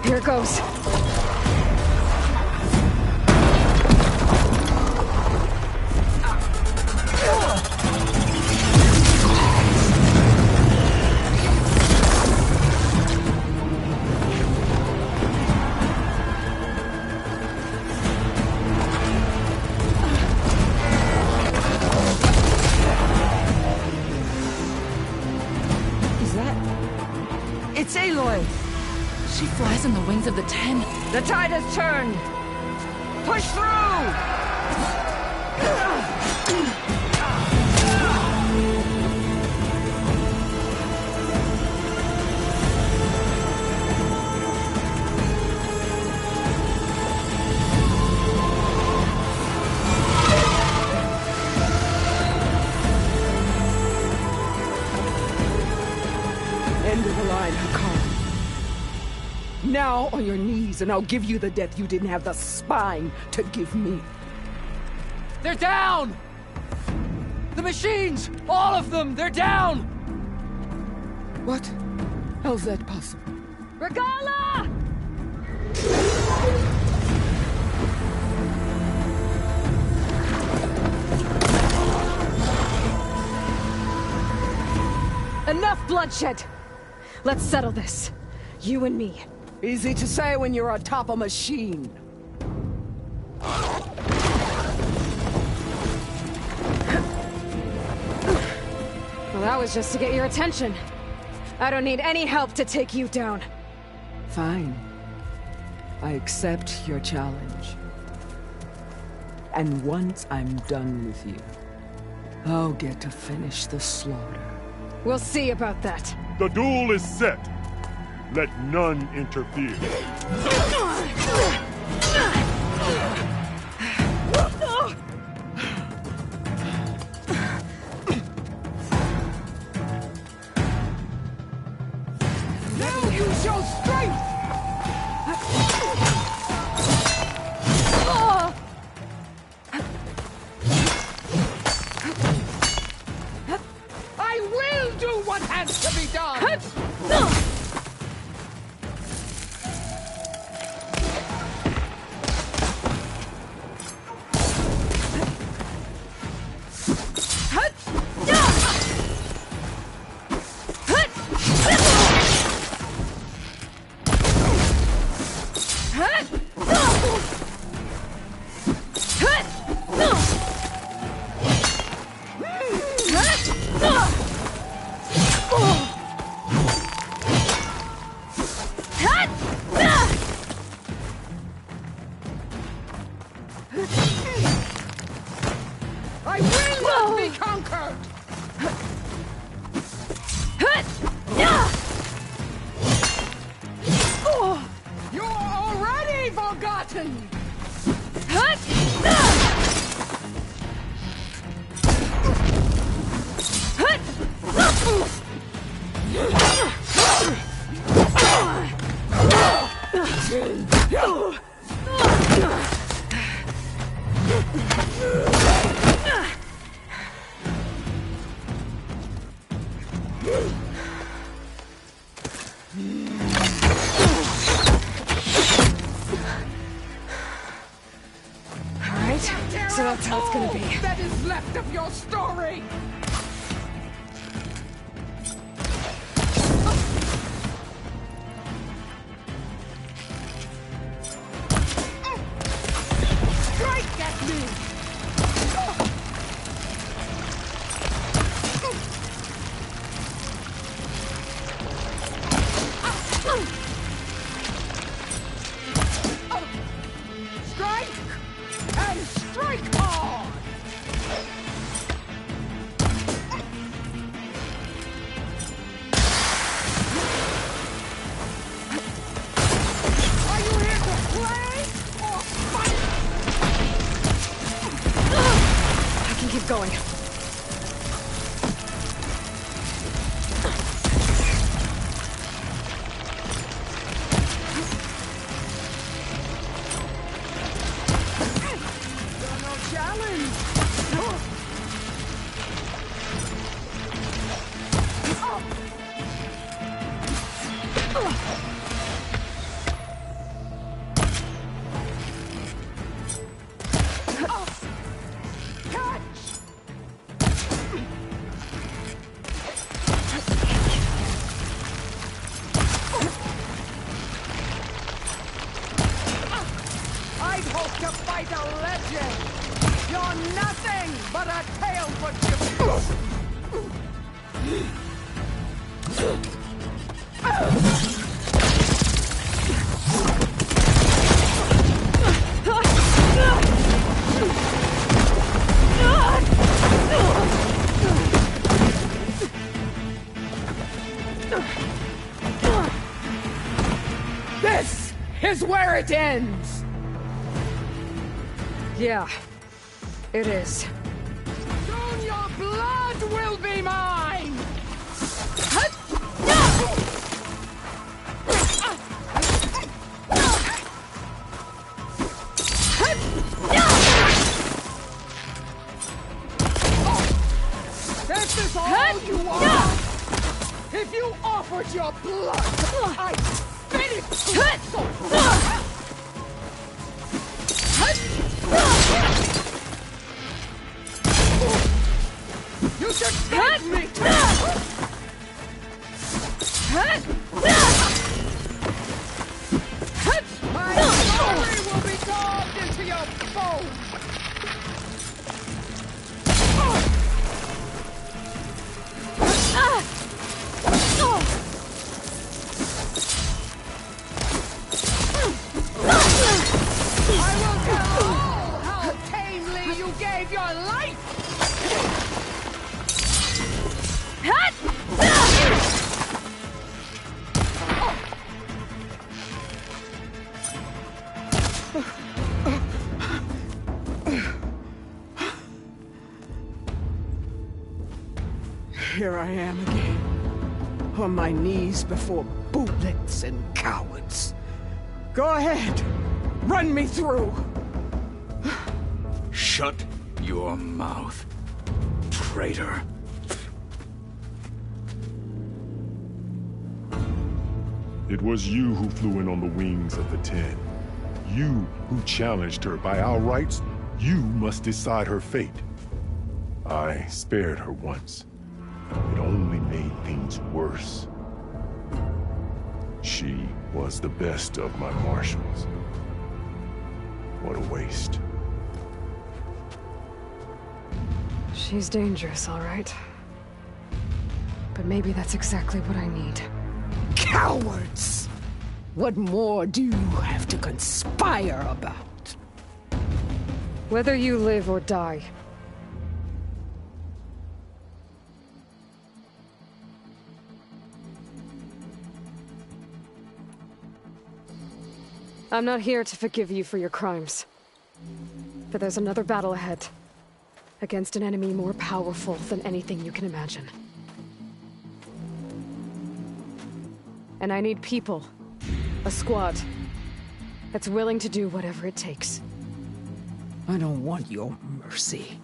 Here it goes. It's Aloy! She flies on the wings of the Ten. The tide has turned! Push through! End of the line, Hakar. Now on your knees, and I'll give you the death you didn't have the spine to give me. They're down! The machines! All of them! They're down! What? How's that possible? Regala! Enough bloodshed! Let's settle this. You and me. Easy to say when you're on top of a machine. Well, that was just to get your attention. I don't need any help to take you down. Fine. I accept your challenge. And once I'm done with you, I'll get to finish the slaughter. We'll see about that. The duel is set. Let none interfere. Now use your strength! I will do what has to be done! So that's how it's gonna be. That is left of your story! Strike at me! Strike! And strike hard! Are you here to play or fight? I can keep going. I'd hope to fight a legend! You're nothing but a tale for This is where it ends! Yeah, it is. Soon your blood will be mine! This is all you are! If you offered your blood, I'd spit it to your soul! You should take me to my glory will be carved into your bones! I will tell all how tamely you gave your life! Here I am again, on my knees before bootlets and cowards. Go ahead, run me through. Shut your mouth, traitor. It was you who flew in on the wings of the 10. You who challenged her by our rights. You must decide her fate. I spared her once. It only made things worse. She was the best of my marshals. What a waste. She's dangerous, all right. But maybe that's exactly what I need. Cowards! What more do you have to conspire about? Whether you live or die. I'm not here to forgive you for your crimes. But there's another battle ahead. Against an enemy more powerful than anything you can imagine. And I need people. A squad. That's willing to do whatever it takes. I don't want your mercy.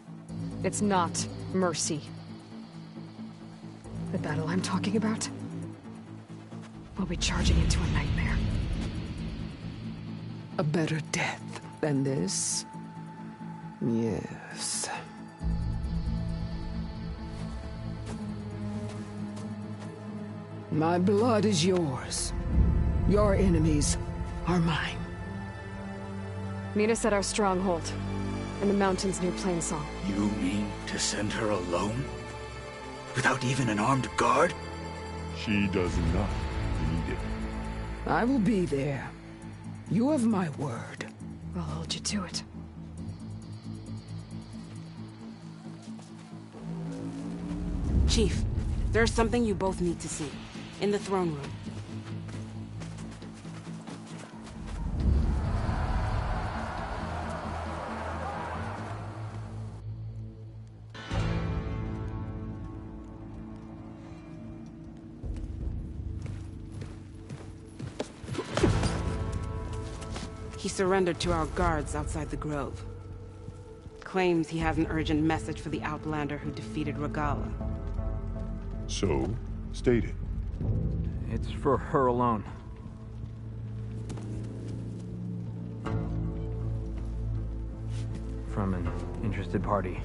It's not mercy. The battle I'm talking about will be charging into a nightmare. A better death than this? Yes. My blood is yours. Your enemies are mine. Meet us at our stronghold, in the mountains near Plainsong. You mean to send her alone? Without even an armed guard? She does not need it. I will be there. You have my word. I'll hold you to it. Chief, there's something you both need to see. In the throne room. He surrendered to our guards outside the grove. Claims he has an urgent message for the Outlander who defeated Regala. So, state it. It's for her alone. From an interested party.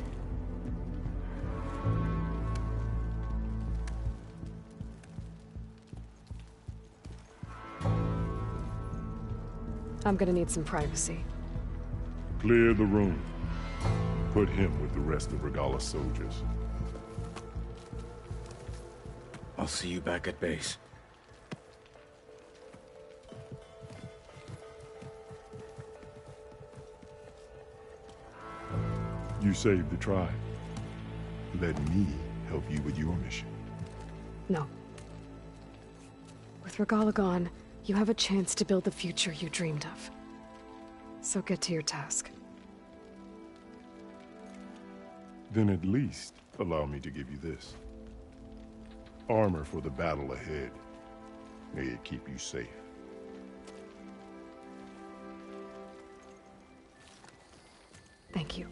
I'm gonna need some privacy. Clear the room. Put him with the rest of Regala's soldiers. I'll see you back at base. You saved the tribe. Let me help you with your mission. No. With Regala gone, you have a chance to build the future you dreamed of. So get to your task. Then at least allow me to give you this. Armor for the battle ahead. May it keep you safe. Thank you.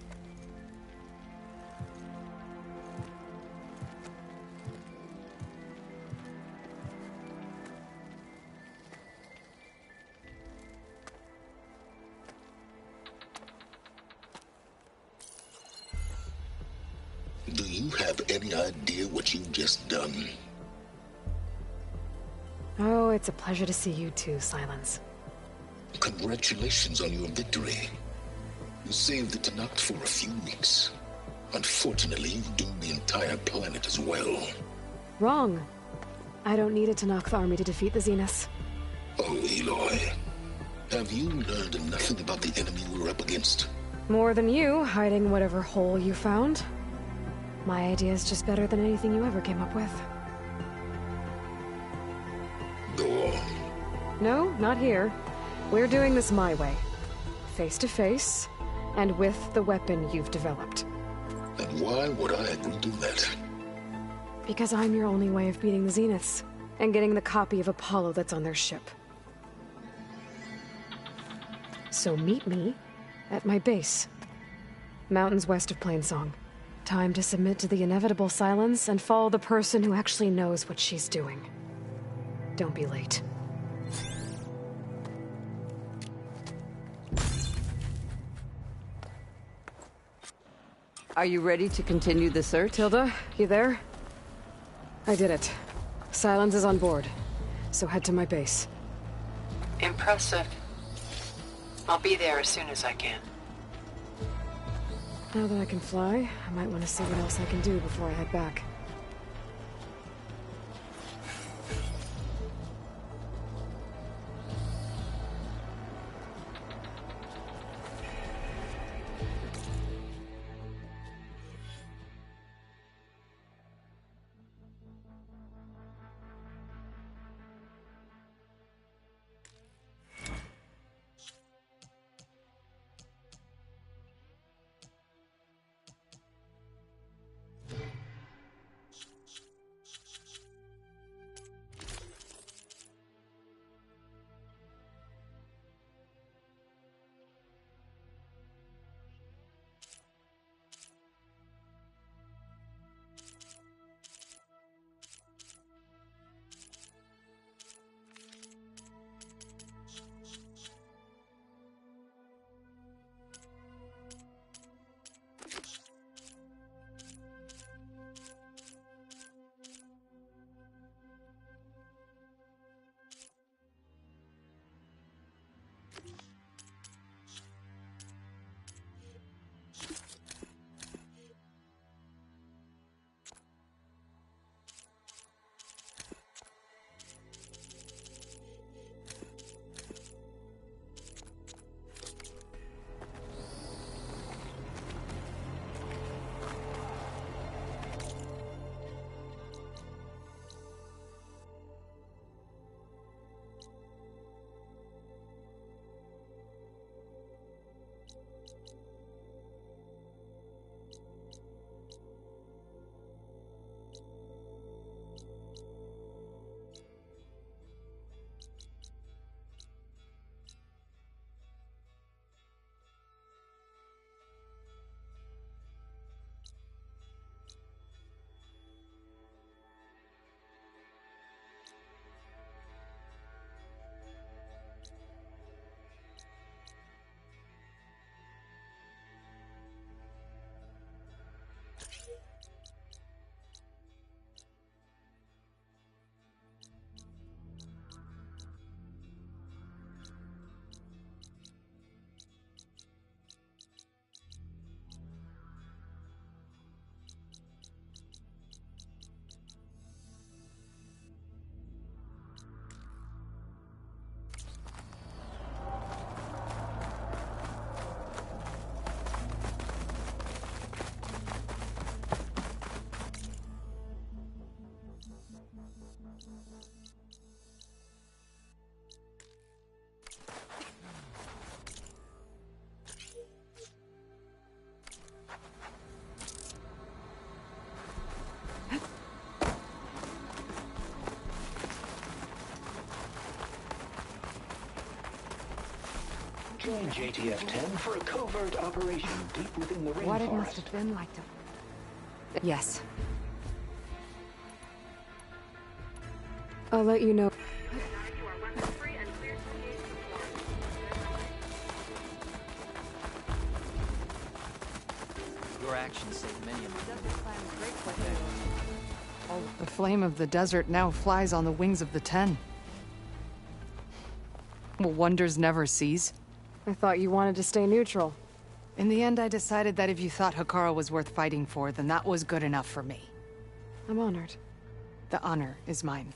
Do you have any idea what you've just done? Oh, it's a pleasure to see you too, Silence. Congratulations on your victory. You saved the Tenakth for a few weeks. Unfortunately, you've doomed the entire planet as well. Wrong. I don't need a Tenakth army to defeat the Zeniths. Oh, Aloy. Have you learned nothing about the enemy we're up against? More than you, hiding whatever hole you found. My idea is just better than anything you ever came up with. Go on. No, not here. We're doing this my way. Face to face, and with the weapon you've developed. And why would I agree to that? Because I'm your only way of beating the Zeniths, and getting the copy of Apollo that's on their ship. So meet me at my base. Mountains west of Plainsong. Time to submit to the inevitable silence and follow the person who actually knows what she's doing. Don't be late. Are you ready to continue the search? Tilda, you there? I did it. Silence is on board, so head to my base. Impressive. I'll be there as soon as I can. Now that I can fly, I might want to see what else I can do before I head back. Join JTF-10 for a covert operation deep within the rainforest. What it must have been like to... Yes. I'll let you know. Your actions saved many of my The flame of the desert now flies on the wings of the 10. Will wonders never cease? I thought you wanted to stay neutral. In the end, I decided that if you thought Hekara was worth fighting for, then that was good enough for me. I'm honored. The honor is mine.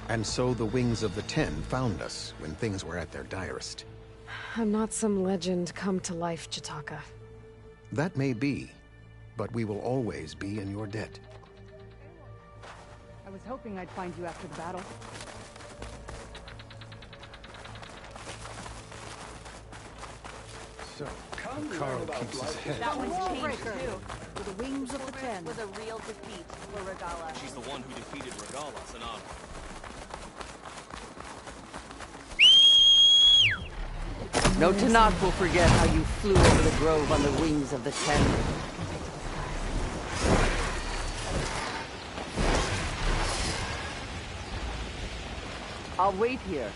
And so the wings of the 10 found us when things were at their direst. I'm not some legend come to life, Jataka. That may be, but we will always be in your debt. I was hoping I'd find you after the battle. So, Carl keeps his head. That one's changed too. With the wings of the 10. Was a real defeat for Regala. She's the one who defeated Regala, Sanada. No Tanakh will forget how you flew over the grove on the wings of the 10. I'll wait here.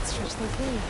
Stretch those wings.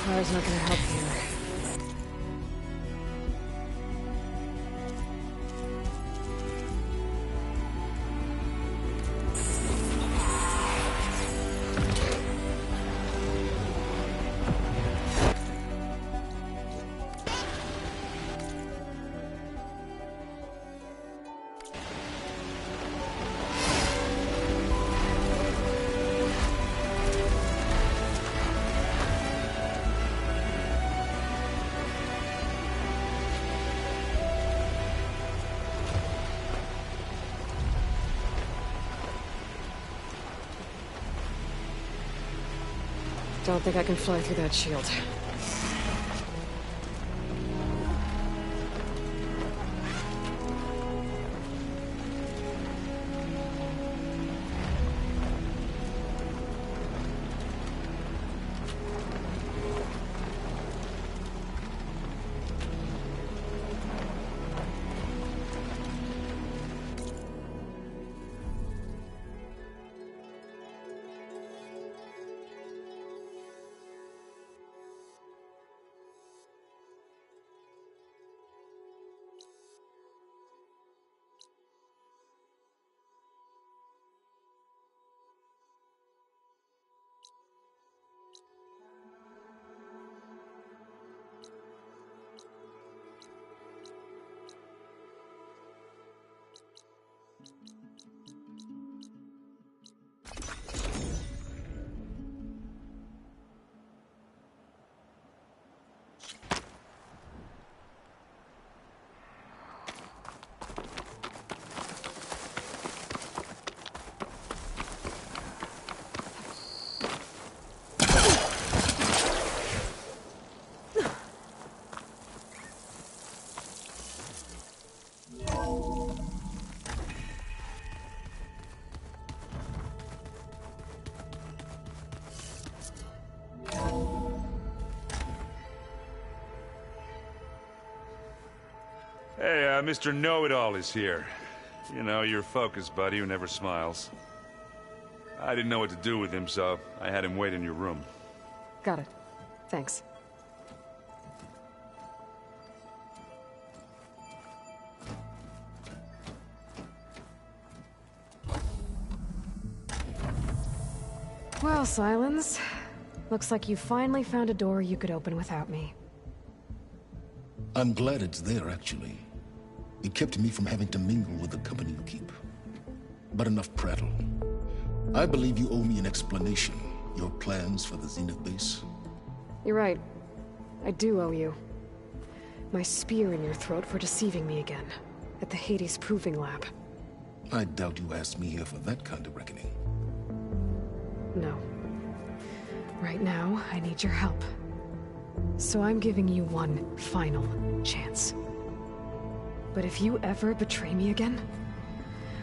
Fire's not gonna help here. Don't think I can fly through that shield. Hey, Mr. Know-It-All is here. You know, your focus buddy who never smiles. I didn't know what to do with him, so I had him wait in your room. Got it. Thanks. Well, Silence. Looks like you finally found a door you could open without me. I'm glad it's there, actually. It kept me from having to mingle with the company you keep. But enough prattle. I believe you owe me an explanation. Your plans for the Zenith base? You're right. I do owe you. My spear in your throat for deceiving me again. At the Hades Proving Lab. I doubt you asked me here for that kind of reckoning. No. Right now, I need your help. So I'm giving you one final chance. But if you ever betray me again,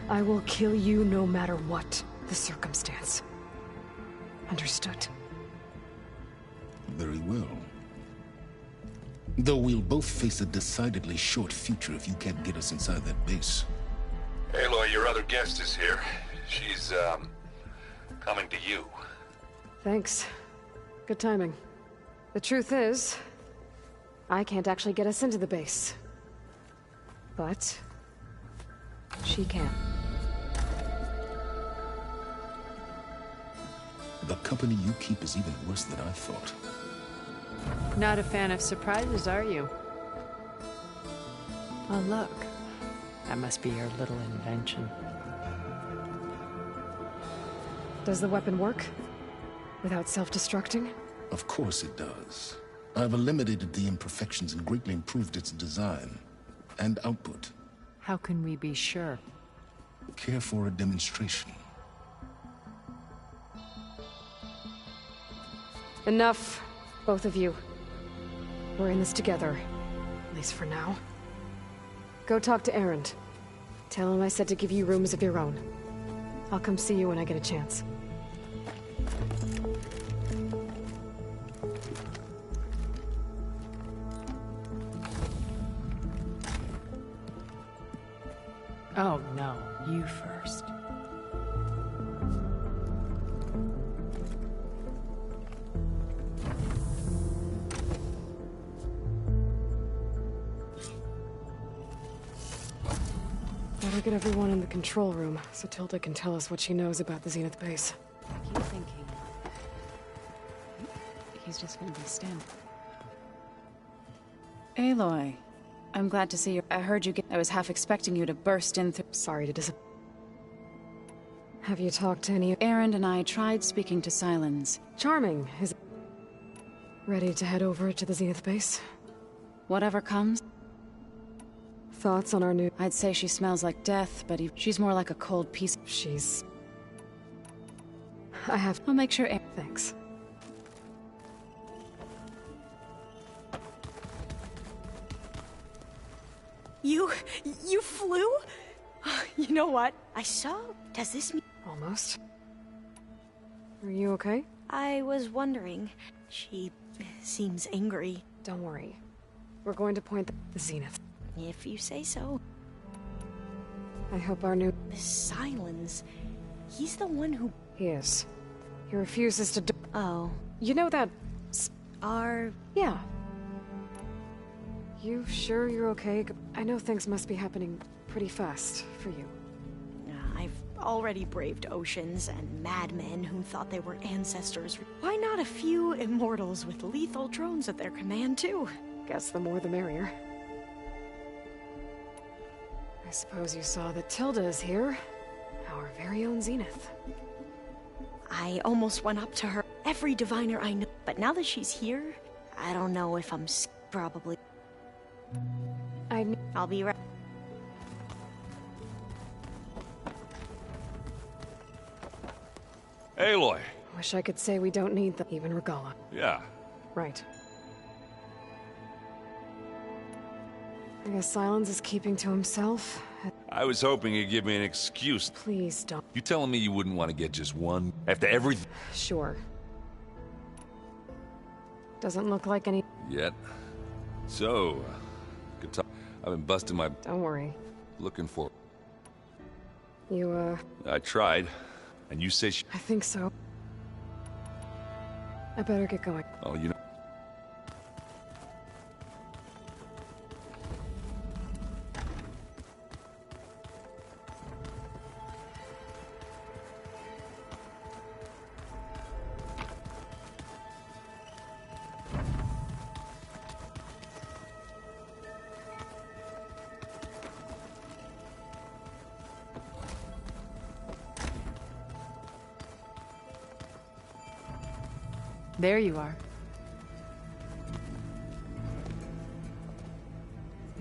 I will kill you no matter what the circumstance. Understood? Very well. Though we'll both face a decidedly short future if you can't get us inside that base. Aloy, your other guest is here. She's, coming to you. Thanks. Good timing. The truth is, I can't actually get us into the base. But she can. The company you keep is even worse than I thought. Not a fan of surprises, are you? Oh, look. That must be your little invention. Does the weapon work? Without self-destructing? Of course it does. I've eliminated the imperfections and greatly improved its design and output. How can we be sure? Care for a demonstration? Enough, both of you. We're in this together, at least for now. Go talk to Erend. Tell him I said to give you rooms of your own. I'll come see you when I get a chance. Oh no, you first. Better get everyone in the control room, so Tilda can tell us what she knows about the Zenith base. I keep thinking... he's just gonna be standing. Aloy, I'm glad to see you. I heard you get... I was half expecting you to burst in through... Sorry to disappoint. Have you talked to any... Erend and I tried speaking to Silence. Charming, is... Ready to head over to the Zenith base? Whatever comes. Thoughts on our new... I'd say she smells like death, but she's more like a cold piece. She's... I have... I'll make sure... Thanks. You flew? You know what? I saw. Does this mean... Almost. Are you okay? I was wondering. She seems angry. Don't worry. We're going to point the zenith. If you say so. I hope our new... This Silence. He's the one who... He is. He refuses to do... Oh. You know that... Yeah. You sure you're okay? I know things must be happening pretty fast for you. I've already braved oceans and madmen who thought they were ancestors. Why not a few immortals with lethal drones at their command, too? Guess the more the merrier. I suppose you saw that Tilda is here. Our very own Zenith. I almost went up to her. Every diviner I know. But now that she's here, I don't know if I'm probably... I'll be right... Aloy! Wish I could say we don't need them, even Regala. Yeah. Right. I guess Silence is keeping to himself. I was hoping you'd give me an excuse. Please don't. You telling me you wouldn't want to get just one? After everything? Sure. Doesn't look like any... Yet. So, good time. I've been busting my... Don't worry. Looking for... You, I tried. And you say I think so. I better get going. Oh, you know... There you are.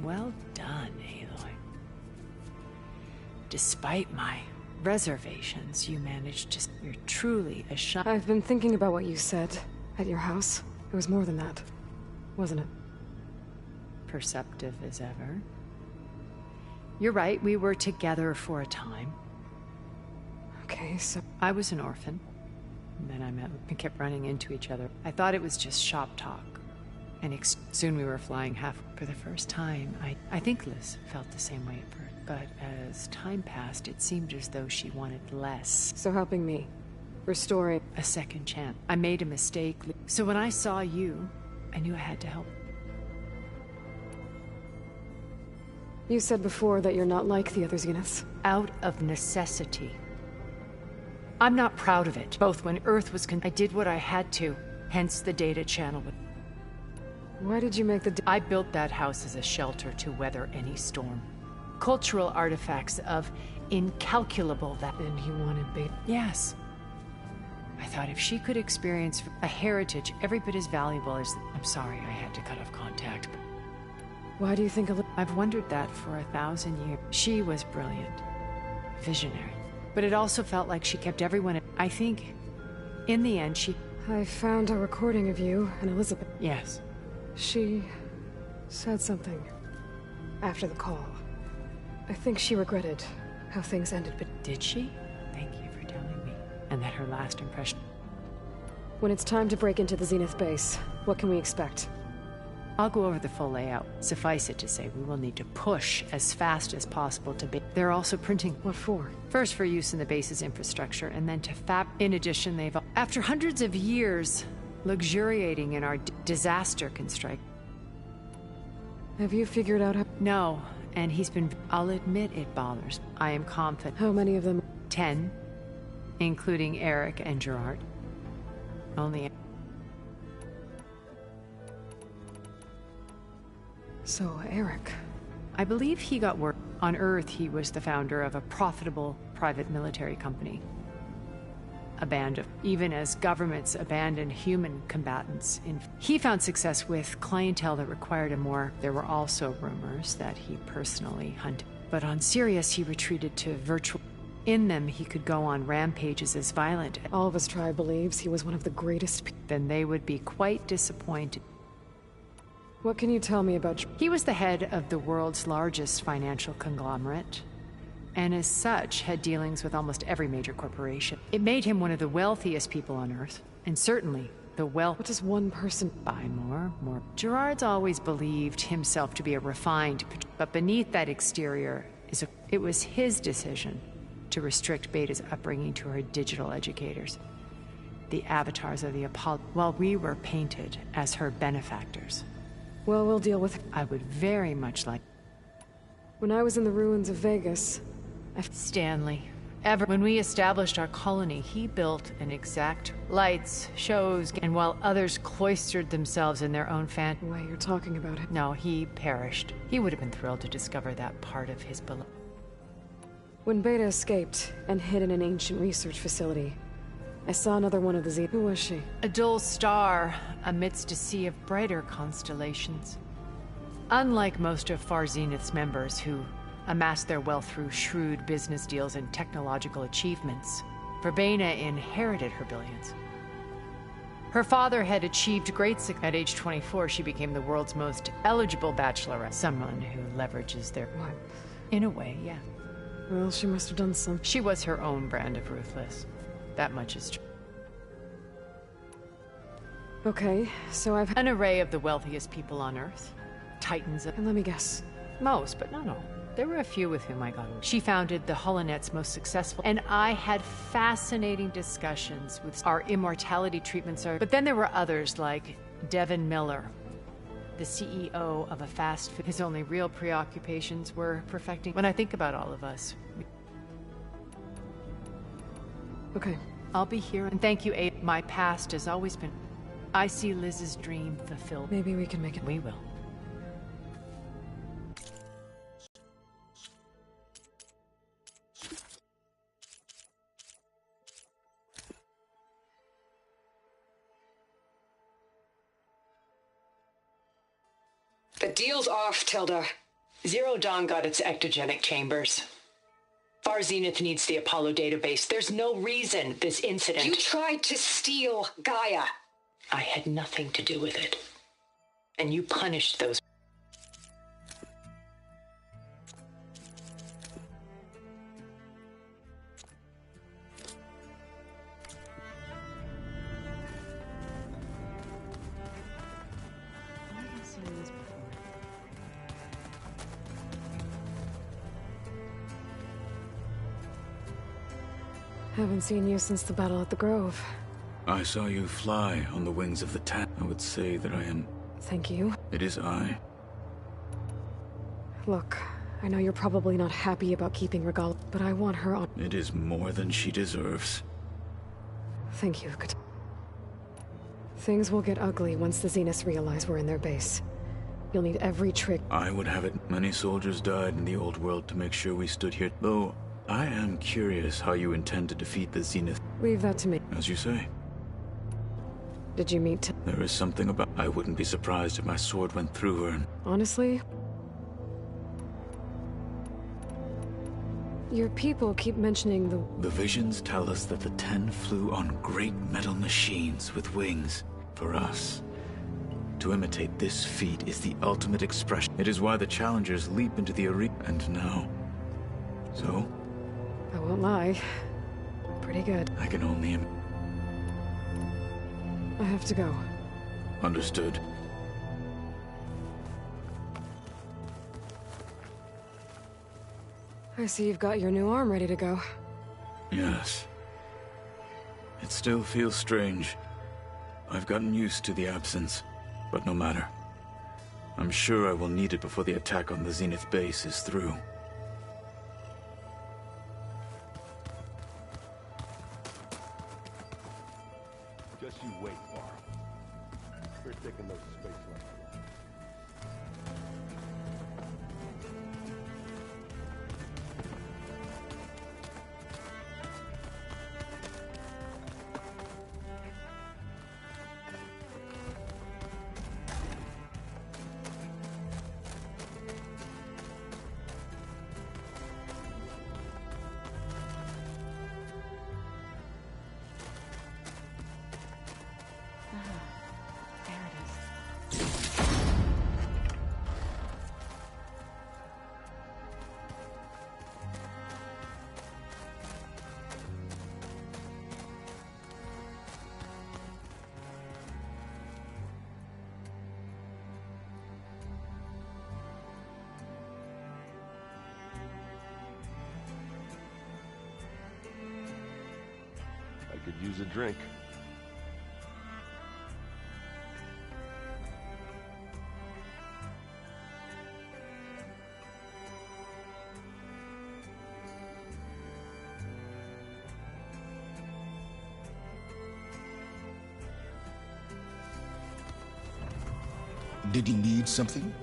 Well done, Aloy. Despite my reservations, you managed to... You're truly a shot. I've been thinking about what you said at your house. It was more than that, wasn't it? Perceptive as ever. You're right, we were together for a time. Okay, so... I was an orphan. And then I met and kept running into each other. I thought it was just shop talk. And soon we were flying half. For the first time, I think Liz felt the same way at first. But as time passed, it seemed as though she wanted less. So helping me. Restoring. A second chance. I made a mistake. So when I saw you, I knew I had to help. You said before that you're not like the other Zeniths. Out of necessity. I'm not proud of it. Both when Earth was I did what I had to, hence the data channel. Why did you make the... I built that house as a shelter to weather any storm. Cultural artifacts of incalculable value. And you wanted baby? Yes. I thought if she could experience a heritage every bit as valuable as... I'm sorry I had to cut off contact. Why do you think... I've wondered that for 1,000 years. She was brilliant. Visionary. But it also felt like she kept everyone... I think, in the end, she... I found a recording of you and Elizabeth. Yes. She said something after the call. I think she regretted how things ended, but... Did she? Thank you for telling me. And that her last impression... When it's time to break into the Zenith base, what can we expect? I'll go over the full layout. Suffice it to say, we will need to push as fast as possible to be... They're also printing... What for? First for use in the base's infrastructure, and then to fab... In addition, they've... After hundreds of years, luxuriating in our disaster can strike. Have you figured out how... No, and he's been... I'll admit it bothers. I am confident. How many of them? 10, including Eric and Gerard. Only... So, Eric... I believe he got work. On Earth, he was the founder of a profitable private military company. A band of... Even as governments abandoned human combatants, he found success with clientele that required a more... There were also rumors that he personally hunted. But on Sirius, he retreated to virtual... In them, he could go on rampages as violent... All of his tribe believes he was one of the greatest... Then they would be quite disappointed. What can you tell me about... He was the head of the world's largest financial conglomerate, and as such had dealings with almost every major corporation. It made him one of the wealthiest people on Earth, and certainly the wealth... What does one person... Buy more. Gerard's always believed himself to be a refined... But beneath that exterior is a... It was his decision to restrict Beta's upbringing to her digital educators, the avatars of the Apollo, while we were painted as her benefactors. Well, we'll deal with... I would very much like... When I was in the ruins of Vegas, Stanley. When we established our colony, he built an exact lights, shows, and while others cloistered themselves in their own The way you're talking about it. No, he perished. He would have been thrilled to discover that part of his beloved. When Beta escaped and hid in an ancient research facility, I saw another one of the Z. Who was she? A dull star amidst a sea of brighter constellations. Unlike most of Far Zenith's members who amassed their wealth through shrewd business deals and technological achievements, Verbena inherited her billions. Her father had achieved great success. At age 24, she became the world's most eligible bachelorette. Someone who leverages their... What? In a way, yeah. Well, she must have done some... She was her own brand of ruthless. That much is true. Okay, so I've... An array of the wealthiest people on Earth. Titans of... And let me guess. Most, but not all. There were a few with whom I got along. She founded the HoloNet's most successful... And I had fascinating discussions with our immortality treatments. But then there were others like Devin Miller, the CEO of a fast food. His only real preoccupations were perfecting... When I think about all of us... Okay. I'll be here, and thank you, Abe. My past has always been... I see Liz's dream fulfilled. Maybe we can make it. We will. The deal's off, Tilda. Zero Dawn got its ectogenic chambers. Far Zenith needs the Apollo database. There's no reason this incident... You tried to steal Gaia. I had nothing to do with it. And you punished those... Haven't seen you since the battle at the Grove. I saw you fly on the wings of the Tan. I would say that I am... Thank you. It is I. Look, I know you're probably not happy about keeping Regal, but I want her on... It is more than she deserves. Thank you. Good. Things will get ugly once the Zeniths realize we're in their base. You'll need every trick... I would have it. Many soldiers died in the old world to make sure we stood here. Though, I am curious how you intend to defeat the Zenith. Leave that to me. As you say. Did you meet... There is something about... I wouldn't be surprised if my sword went through her and... Honestly? Your people keep mentioning the... The visions tell us that the Ten flew on great metal machines with wings. For us, to imitate this feat is the ultimate expression. It is why the challengers leap into the arena. And now... So? I won't lie. Pretty good. I can only... I have to go. Understood. I see you've got your new arm ready to go. Yes. It still feels strange. I've gotten used to the absence, but no matter. I'm sure I will need it before the attack on the Zenith base is through. Just you wait, Varl. We're taking those space lanes. There it is. could use a drink. Did he need something?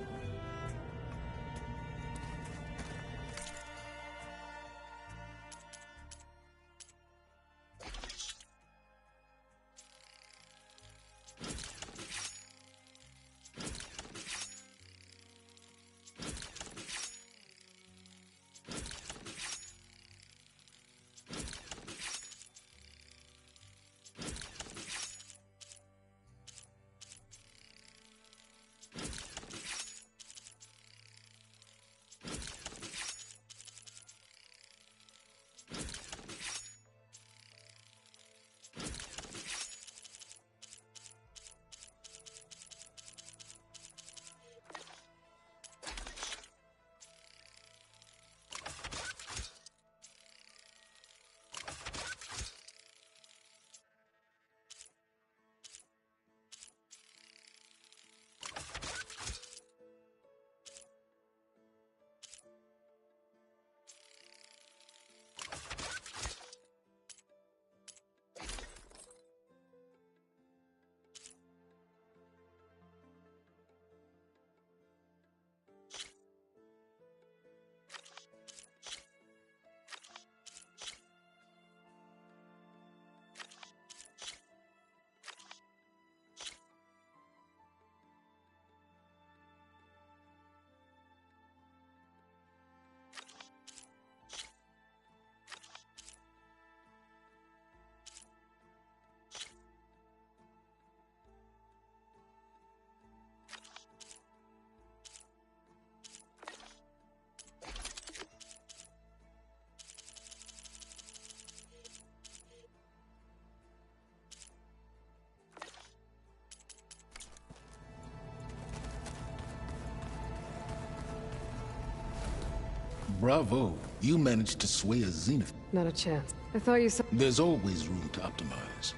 Bravo. You managed to sway a zenith. Not a chance. I thought you said... There's always room to optimize.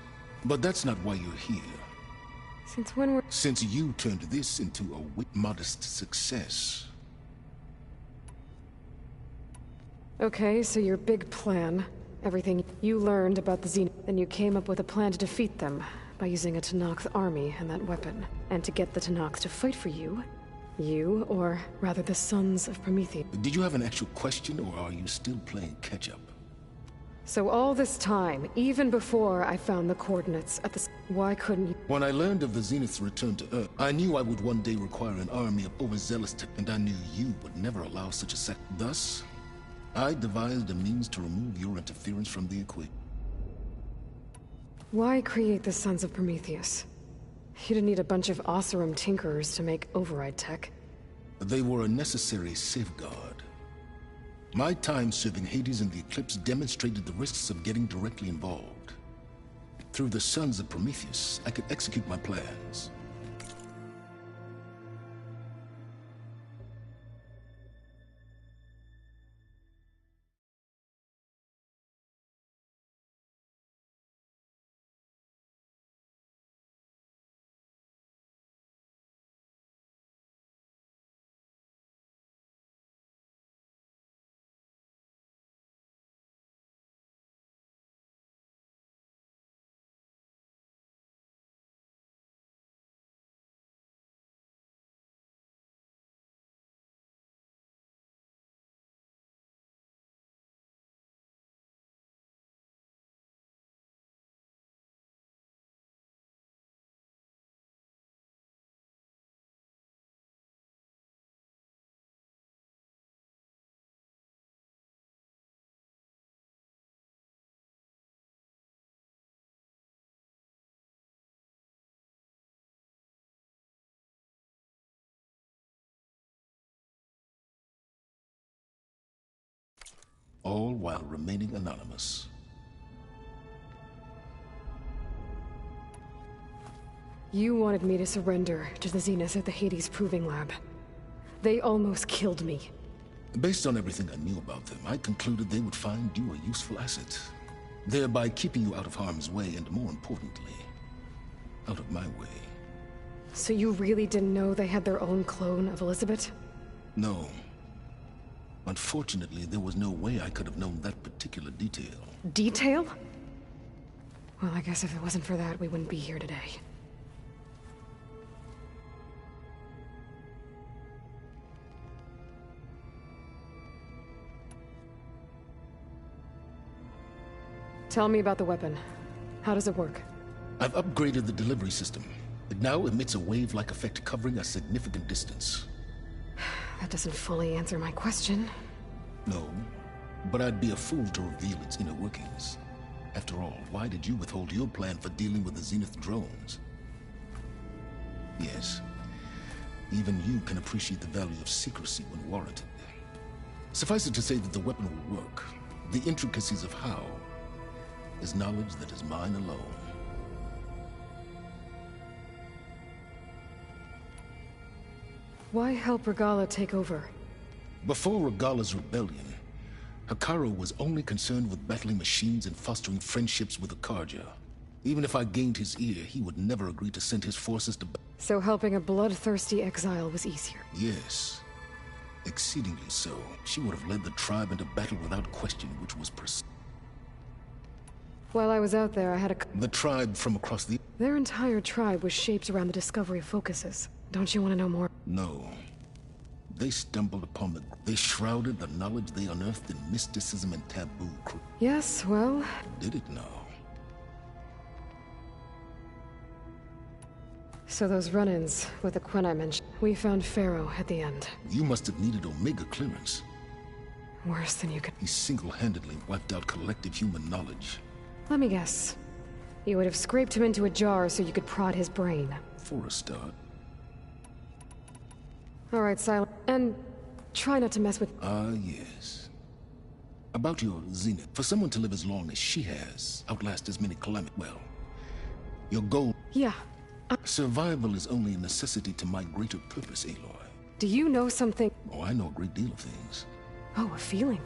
But that's not why you're here. Since when were... Since you turned this into a modest success. Okay, so your big plan. Everything you learned about the Zenith. Then you came up with a plan to defeat them by using a Tenakth army and that weapon. And to get the Tenakth to fight for you. You, or rather the Sons of Prometheus. Did you have an actual question, or are you still playing catch-up? So all this time, even before I found the coordinates at the... Why couldn't you... When I learned of the Zenith's return to Earth, I knew I would one day require an army of overzealous and I knew you would never allow such a Thus, I devised a means to remove your interference from the equation. Why create the Sons of Prometheus? You didn't need a bunch of Oseram tinkerers to make override tech. They were a necessary safeguard. My time serving Hades in the Eclipse demonstrated the risks of getting directly involved. Through the Sons of Prometheus, I could execute my plans. All while remaining anonymous. You wanted me to surrender to the Zenith at the Hades Proving Lab. They almost killed me. Based on everything I knew about them, I concluded they would find you a useful asset. thereby keeping you out of harm's way and, more importantly, out of my way. So you really didn't know they had their own clone of Elizabeth? No. Unfortunately, there was no way I could have known that particular detail. Detail? Well, I guess if it wasn't for that, we wouldn't be here today. Tell me about the weapon. How does it work? I've upgraded the delivery system. It now emits a wave-like effect covering a significant distance. That doesn't fully answer my question. No, but I'd be a fool to reveal its inner workings. After all, why did you withhold your plan for dealing with the Zenith drones? Yes, even you can appreciate the value of secrecy when warranted. Suffice it to say that the weapon will work. The intricacies of how is knowledge that is mine alone. Why help Regala take over? Before Regala's rebellion, Hekarro was only concerned with battling machines and fostering friendships with the Karja. Even if I gained his ear, he would never agree to send his forces to So helping a bloodthirsty exile was easier? Yes. Exceedingly so. She would have led the tribe into battle without question, which was While I was out there, I had The tribe from across the... Their entire tribe was shaped around the discovery of focuses. Don't you want to know more? No. They stumbled upon the... They shrouded the knowledge they unearthed in mysticism and taboo. Yes, well... Did it now? So those run-ins with the Quinn I mentioned, we found Pharaoh at the end. You must have needed Omega clearance. Worse than you could... He single-handedly wiped out collective human knowledge. Let me guess. You would have scraped him into a jar so you could prod his brain. For a start. All right, Silent. And try not to mess with... Yes. About your Zenith. For someone to live as long as she has, outlast as many calamities... Well, your goal... Yeah. Survival is only a necessity to my greater purpose, Aloy. Do you know something? Oh, I know a great deal of things. Oh, a feeling.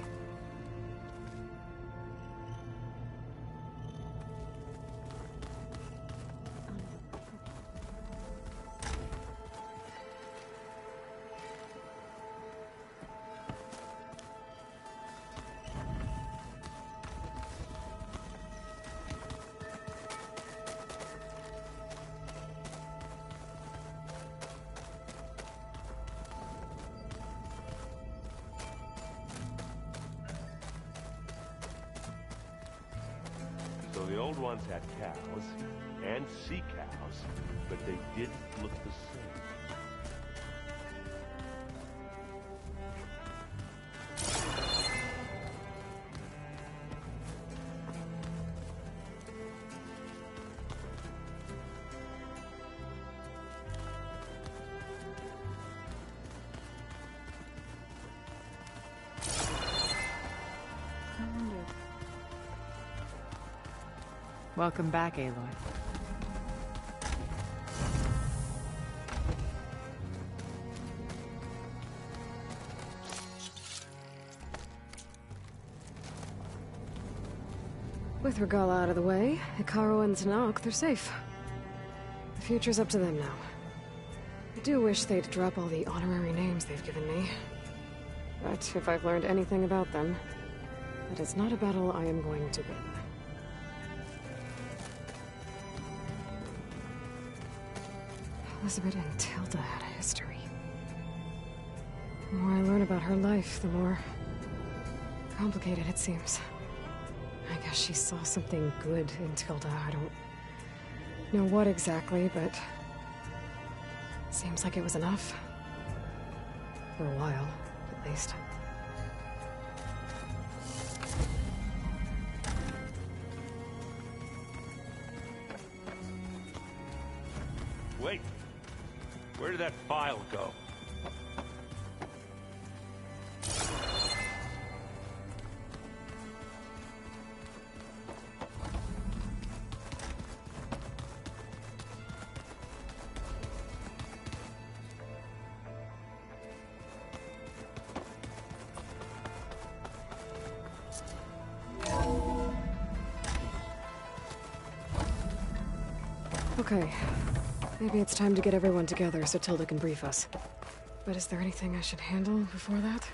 So the old ones had cows and sea cows, but they didn't look the same. Welcome back, Aloy. With Regala out of the way, Hekarro and Tanakh, they're safe. The future's up to them now. I do wish they'd drop all the honorary names they've given me. But if I've learned anything about them, it is not a battle I am going to win. Elizabeth and Tilda had a history. The more I learn about her life, the more complicated it seems. I guess she saw something good in Tilda. I don't know what exactly, but it seems like it was enough. For a while, at least. Wait. Where did that file go? Okay. Maybe it's time to get everyone together so Tilda can brief us. But is there anything I should handle before that?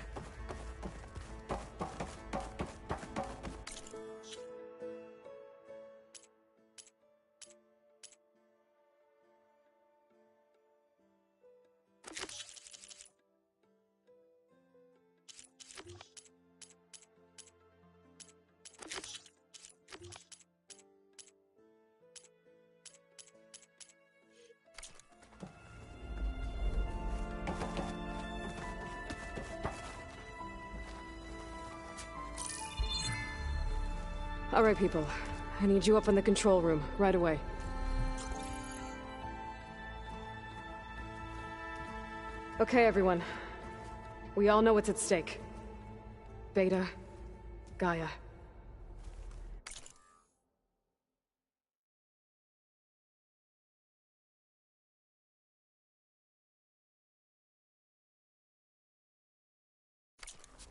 All right, people. I need you up in the control room, right away. Okay, everyone. We all know what's at stake. Beta, Gaia.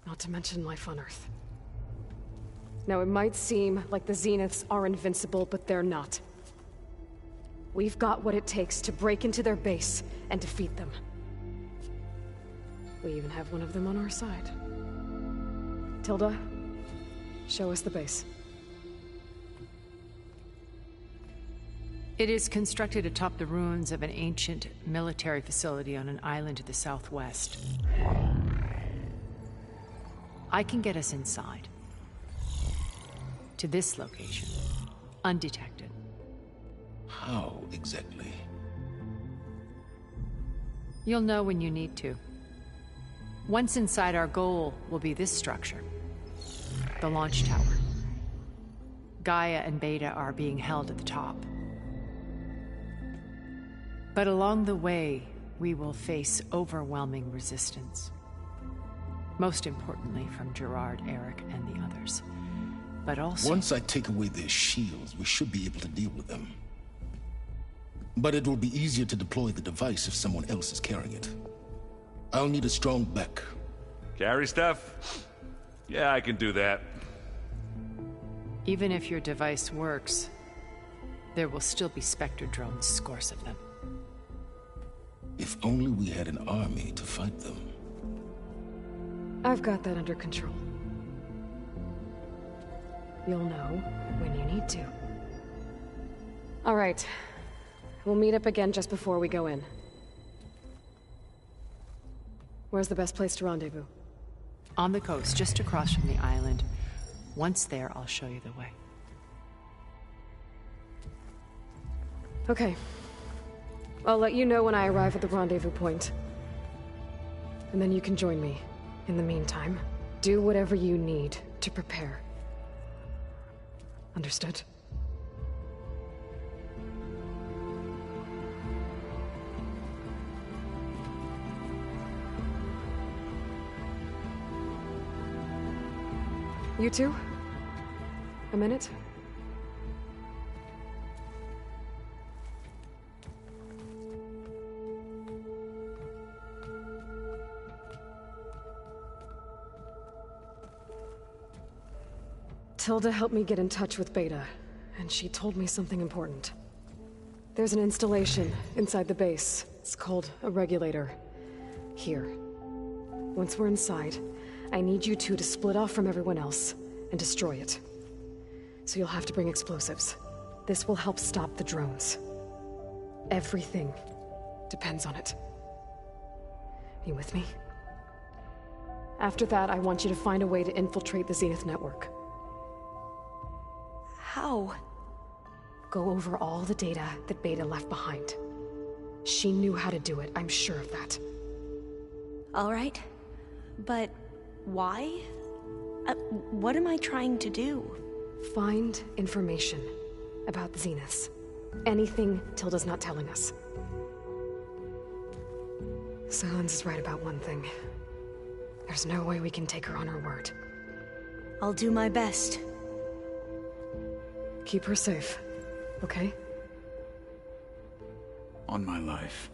Not to mention life on Earth. Now, it might seem like the Zeniths are invincible, but they're not. We've got what it takes to break into their base and defeat them. We even have one of them on our side. Tilda, show us the base. It is constructed atop the ruins of an ancient military facility on an island to the southwest. I can get us inside. To this location, undetected. How exactly? You'll know when you need to. Once inside, our goal will be this structure. The launch tower. Gaia and Beta are being held at the top. But along the way, we will face overwhelming resistance. Most importantly from Gerard, Eric, and the others. But also... Once I take away their shields, we should be able to deal with them. But it will be easier to deploy the device if someone else is carrying it. I'll need a strong back. Carry stuff? Yeah, I can do that. Even if your device works, there will still be Spectre drones, scores of them. If only we had an army to fight them. I've got that under control. You'll know when you need to. All right. We'll meet up again just before we go in. Where's the best place to rendezvous? On the coast, just across from the island. Once there, I'll show you the way. Okay. I'll let you know when I arrive at the rendezvous point. And then you can join me. In the meantime, do whatever you need to prepare. Understood? You two? A minute? Tilda helped me get in touch with Beta, and she told me something important. There's an installation inside the base. It's called a regulator. Here. Once we're inside, I need you two to split off from everyone else and destroy it. So you'll have to bring explosives. This will help stop the drones. Everything depends on it. You with me? After that, I want you to find a way to infiltrate the Zenith network. How? Go over all the data that Beta left behind. She knew how to do it, I'm sure of that. All right. But why? What am I trying to do? Find information about the Zeniths. Anything Tilda's not telling us. Silence is right about one thing. There's no way we can take her on her word. I'll do my best. Keep her safe, okay? On my life.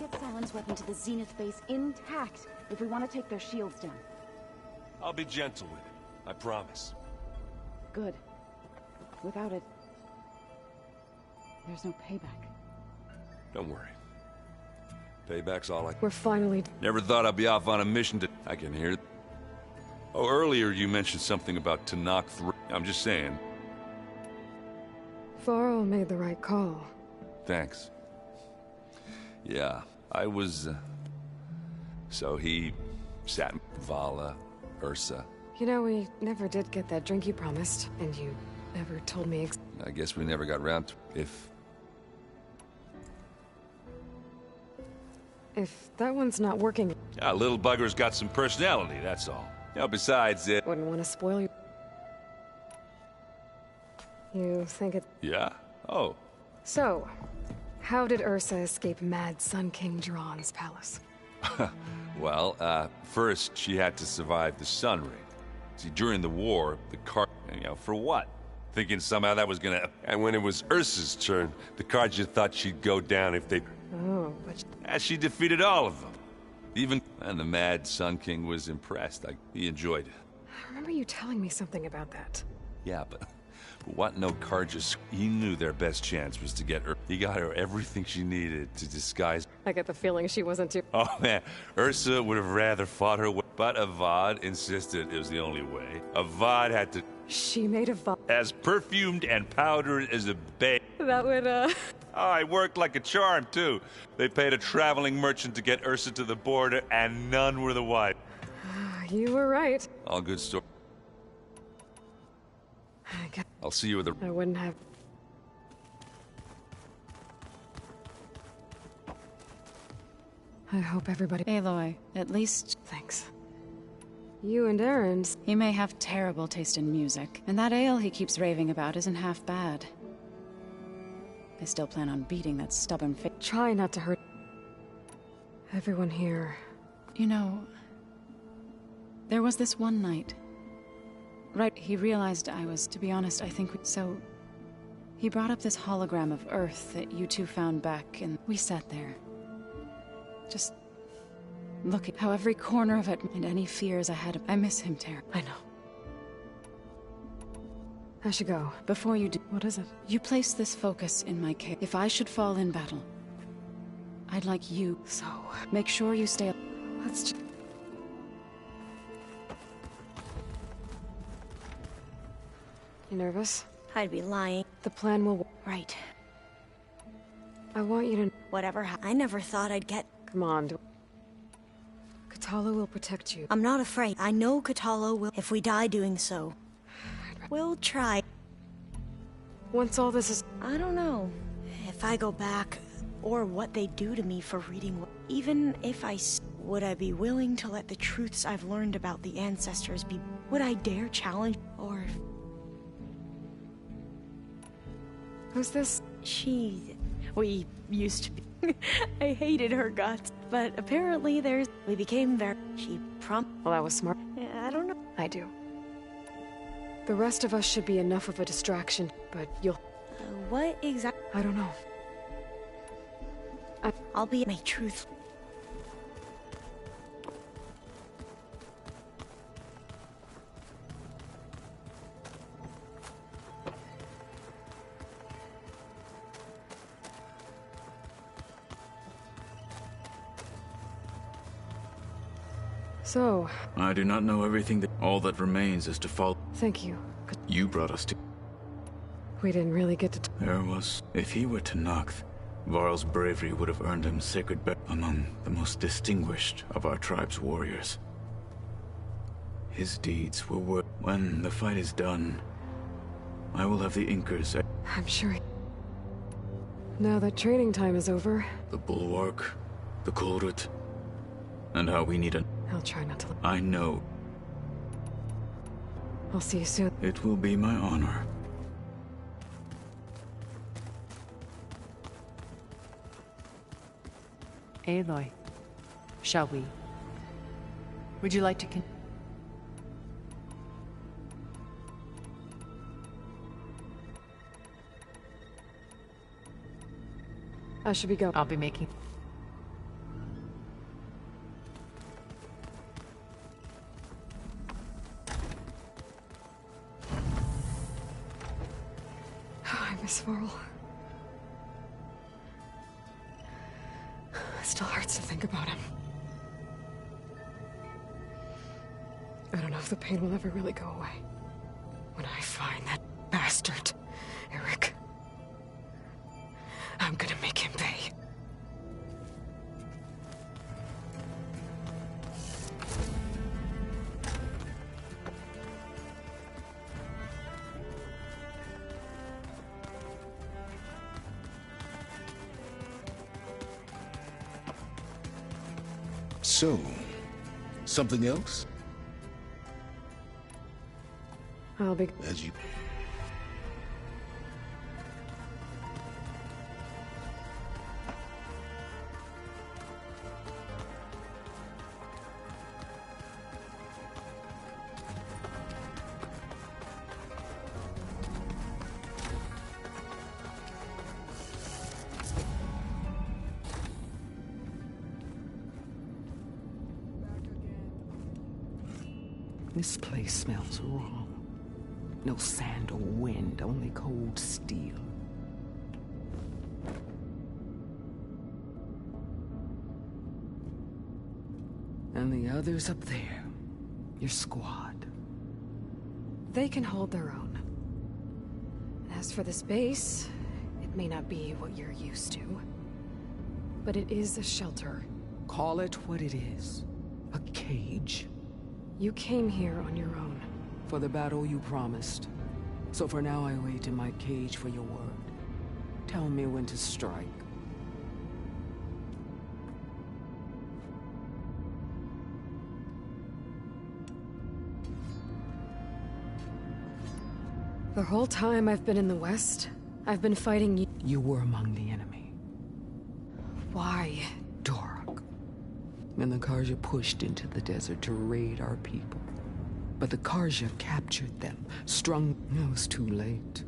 get Silent's weapon to the Zenith base intact if we want to take their shields down. I'll be gentle with it. I promise. Good. Without it, there's no payback. Don't worry. Payback's all I... We're finally... Never thought I'd be off on a mission to... I can hear it. Oh, earlier you mentioned something about to knock through. I'm just saying. Varl made the right call. Thanks. Yeah, I was... So he sat... Vala, Ursa. You know, we never did get that drink you promised, and you never told me I guess we never got round to... If that one's not working... Yeah, little bugger's got some personality, that's all. You know, besides it... Wouldn't want to spoil you. You think it... Yeah? Oh. So, how did Ursa escape Mad Sun King Jiran's palace? Well, first she had to survive the Sun Ring. See, during the war, the card... You know, for what? Thinking somehow that was gonna... And when it was Ursa's turn, the Carja thought she'd go down if they... Oh, but... And she defeated all of them. Even... And the Mad Sun King was impressed. He enjoyed it. I remember you telling me something about that. Yeah, but what no Carja... He knew their best chance was to get her... He got her everything she needed to disguise... I get the feeling she wasn't too... Oh, man. Ursa would have rather fought her way. But Avad insisted it was the only way. Avad had to... She made Avad... As perfumed and powdered as a babe. That would, Oh, it worked like a charm, too. They paid a traveling merchant to get Ursa to the border, and none were the wife. You were right. All good story. I'll see you at the... I wouldn't have... I hope everybody... Aloy, at least... Thanks. You and Aaron's... He may have terrible taste in music, and that ale he keeps raving about isn't half bad. I still plan on beating that stubborn face. Try not to hurt... everyone here. You know... There was this one night. Right, he realized I was, to be honest, I think... So... He brought up this hologram of Earth that you two found back, and we sat there. Just... look at how every corner of it, and any fears I had... I miss him terribly. I know. I should go. Before you do... What is it? You place this focus in my care. If I should fall in battle, I'd like you... So... Make sure you stay... Let's just... You nervous? I'd be lying. The plan will... Right. I want you to... Whatever I never thought I'd get... Come on, Katala will protect you. I'm not afraid. I know Katala will... If we die doing so. We'll try. Once all this is... I don't know. If I go back, or what they do to me for reading... Even if I... Would I be willing to let the truths I've learned about the ancestors be... Would I dare challenge... Or... Who's this? We used to be... I hated her guts. But apparently we became very... Well, that was smart. I don't know. I do. The rest of us should be enough of a distraction, but you'll... What exactly? I don't know. I'll be my truth. So... I do not know everything all that remains is to follow. Thank you. You brought us to... We didn't really get to... There was... If he were to Noct, Varl's bravery would have earned him sacred among the most distinguished of our tribe's warriors. His deeds were worth... When the fight is done, I will have the Inkers... I'm sure... Now that training time is over... The Bulwark, the Kulrut, and how we need a... I'll try not to... I know. I'll see you soon. It will be my honor. Aloy, shall we? Would you like to I should be going. I'll be making... still hurts to think about him. I don't know if the pain will ever really go away. When I find that bastard, Eric, I'm gonna make him pay. So, something else? I'll be... As you... This place smells wrong. No sand or wind, only cold steel. And the others up there, your squad. They can hold their own. As for this base, it may not be what you're used to, but it is a shelter. Call it what it is. A cage. You came here on your own. For the battle you promised. So for now I wait in my cage for your word. Tell me when to strike. The whole time I've been in the West, I've been fighting you. You were among the enemy. Why? Dorak. And the Karja pushed into the desert to raid our people. But the Karja captured them, strung... It was too late.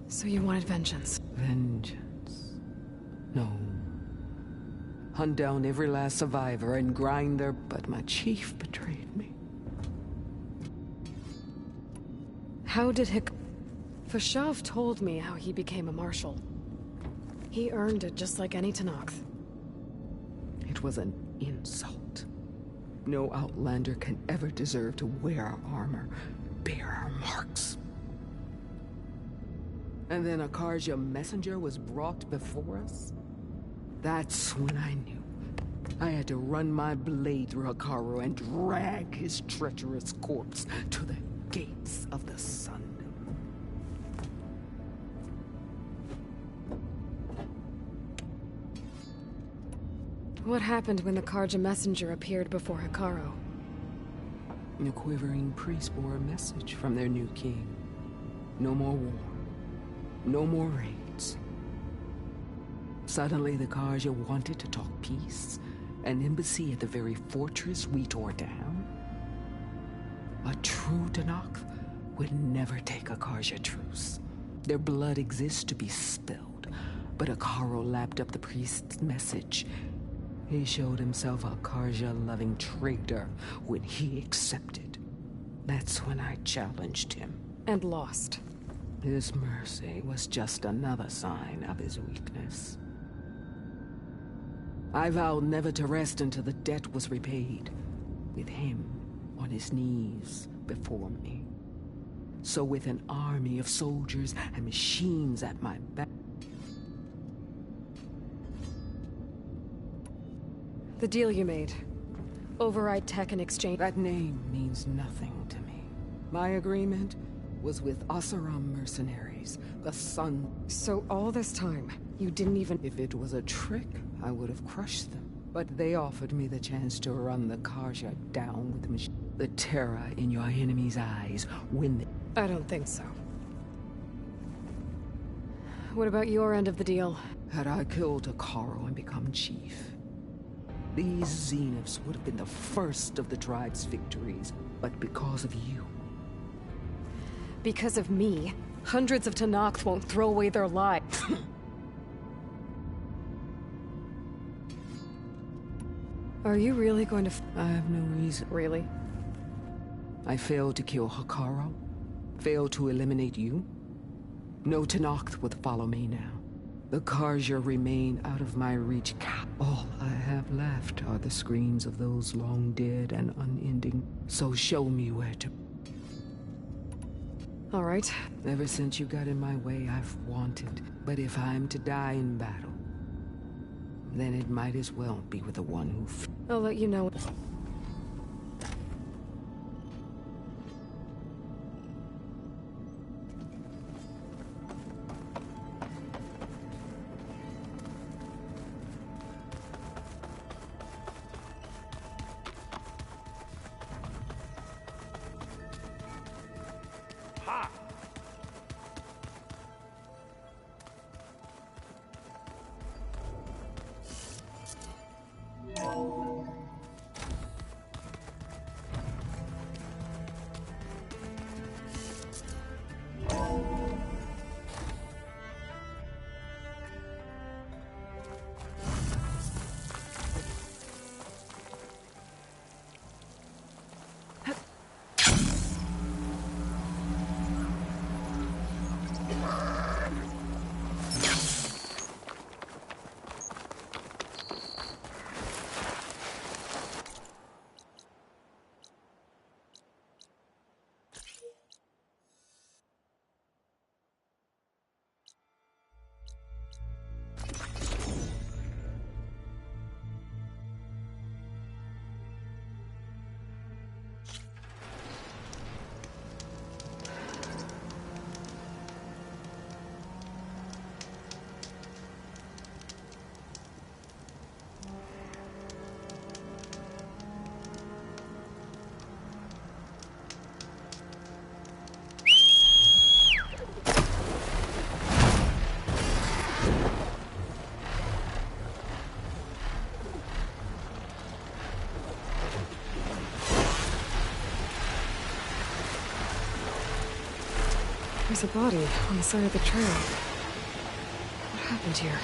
So you wanted vengeance? Vengeance? No. Hunt down every last survivor and grind their... But my chief betrayed me. How did Fashav told me how he became a marshal. He earned it just like any Tenakth. It was an insult. No Outlander can ever deserve to wear our armor, bear our marks. And then a Karja messenger was brought before us? That's when I knew. I had to run my blade through Hakaru and drag his treacherous corpse to the gates of the sun. What happened when the Karja messenger appeared before Hikaru? The quivering priest bore a message from their new king. No more war. No more raids. Suddenly the Karja wanted to talk peace. An embassy at the very fortress we tore down. A true Tenakth would never take a Karja truce. Their blood exists to be spilled. But Hikaru lapped up the priest's message. He showed himself a Karja-loving traitor when he accepted. That's when I challenged him. And lost. His mercy was just another sign of his weakness. I vowed never to rest until the debt was repaid, with him on his knees before me. So with an army of soldiers and machines at my back, the deal you made. Override tech in exchange. That name means nothing to me. My agreement was with Oseram mercenaries, the sun. So all this time, you didn't even... If it was a trick, I would have crushed them. But they offered me the chance to run the Karja down with the terror in your enemy's eyes when they... I don't think so. What about your end of the deal? Had I killed Hikaru and become chief, these Zeniths would have been the first of the tribe's victories, but because of you. Because of me, hundreds of Tenakth won't throw away their lives. Are you really going to... I have no reason. Really? I failed to kill Hikaru, failed to eliminate you. No Tenakth would follow me now. The Karja remain out of my reach. All I have left are the screams of those long dead and unending. So show me where to... All right. Ever since you got in my way, I've wanted. But if I'm to die in battle, then it might as well be with the one who... I'll let you know. There's a body on the side of the trail. What happened here?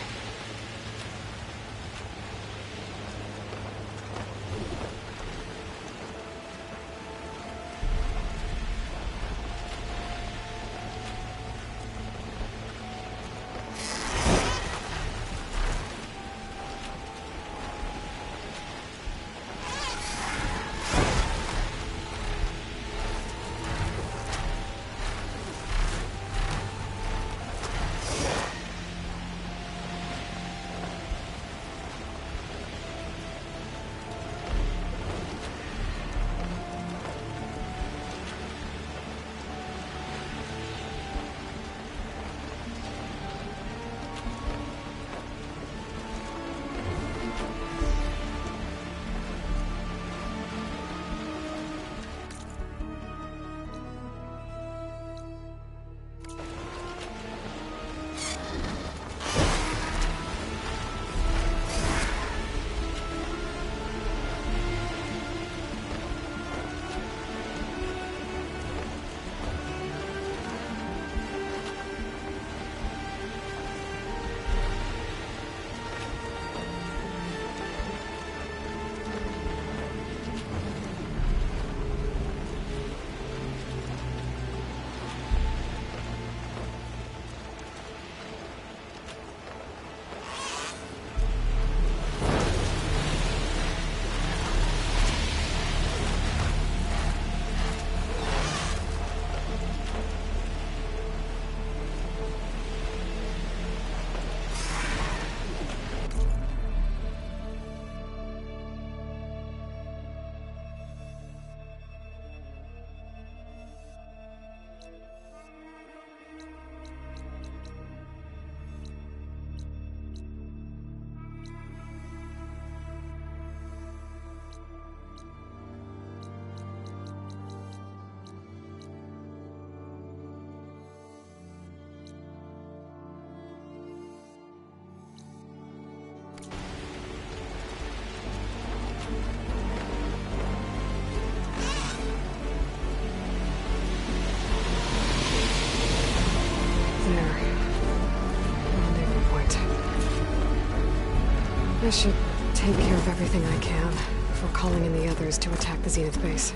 I should take care of everything I can before calling in the others to attack the Zenith base.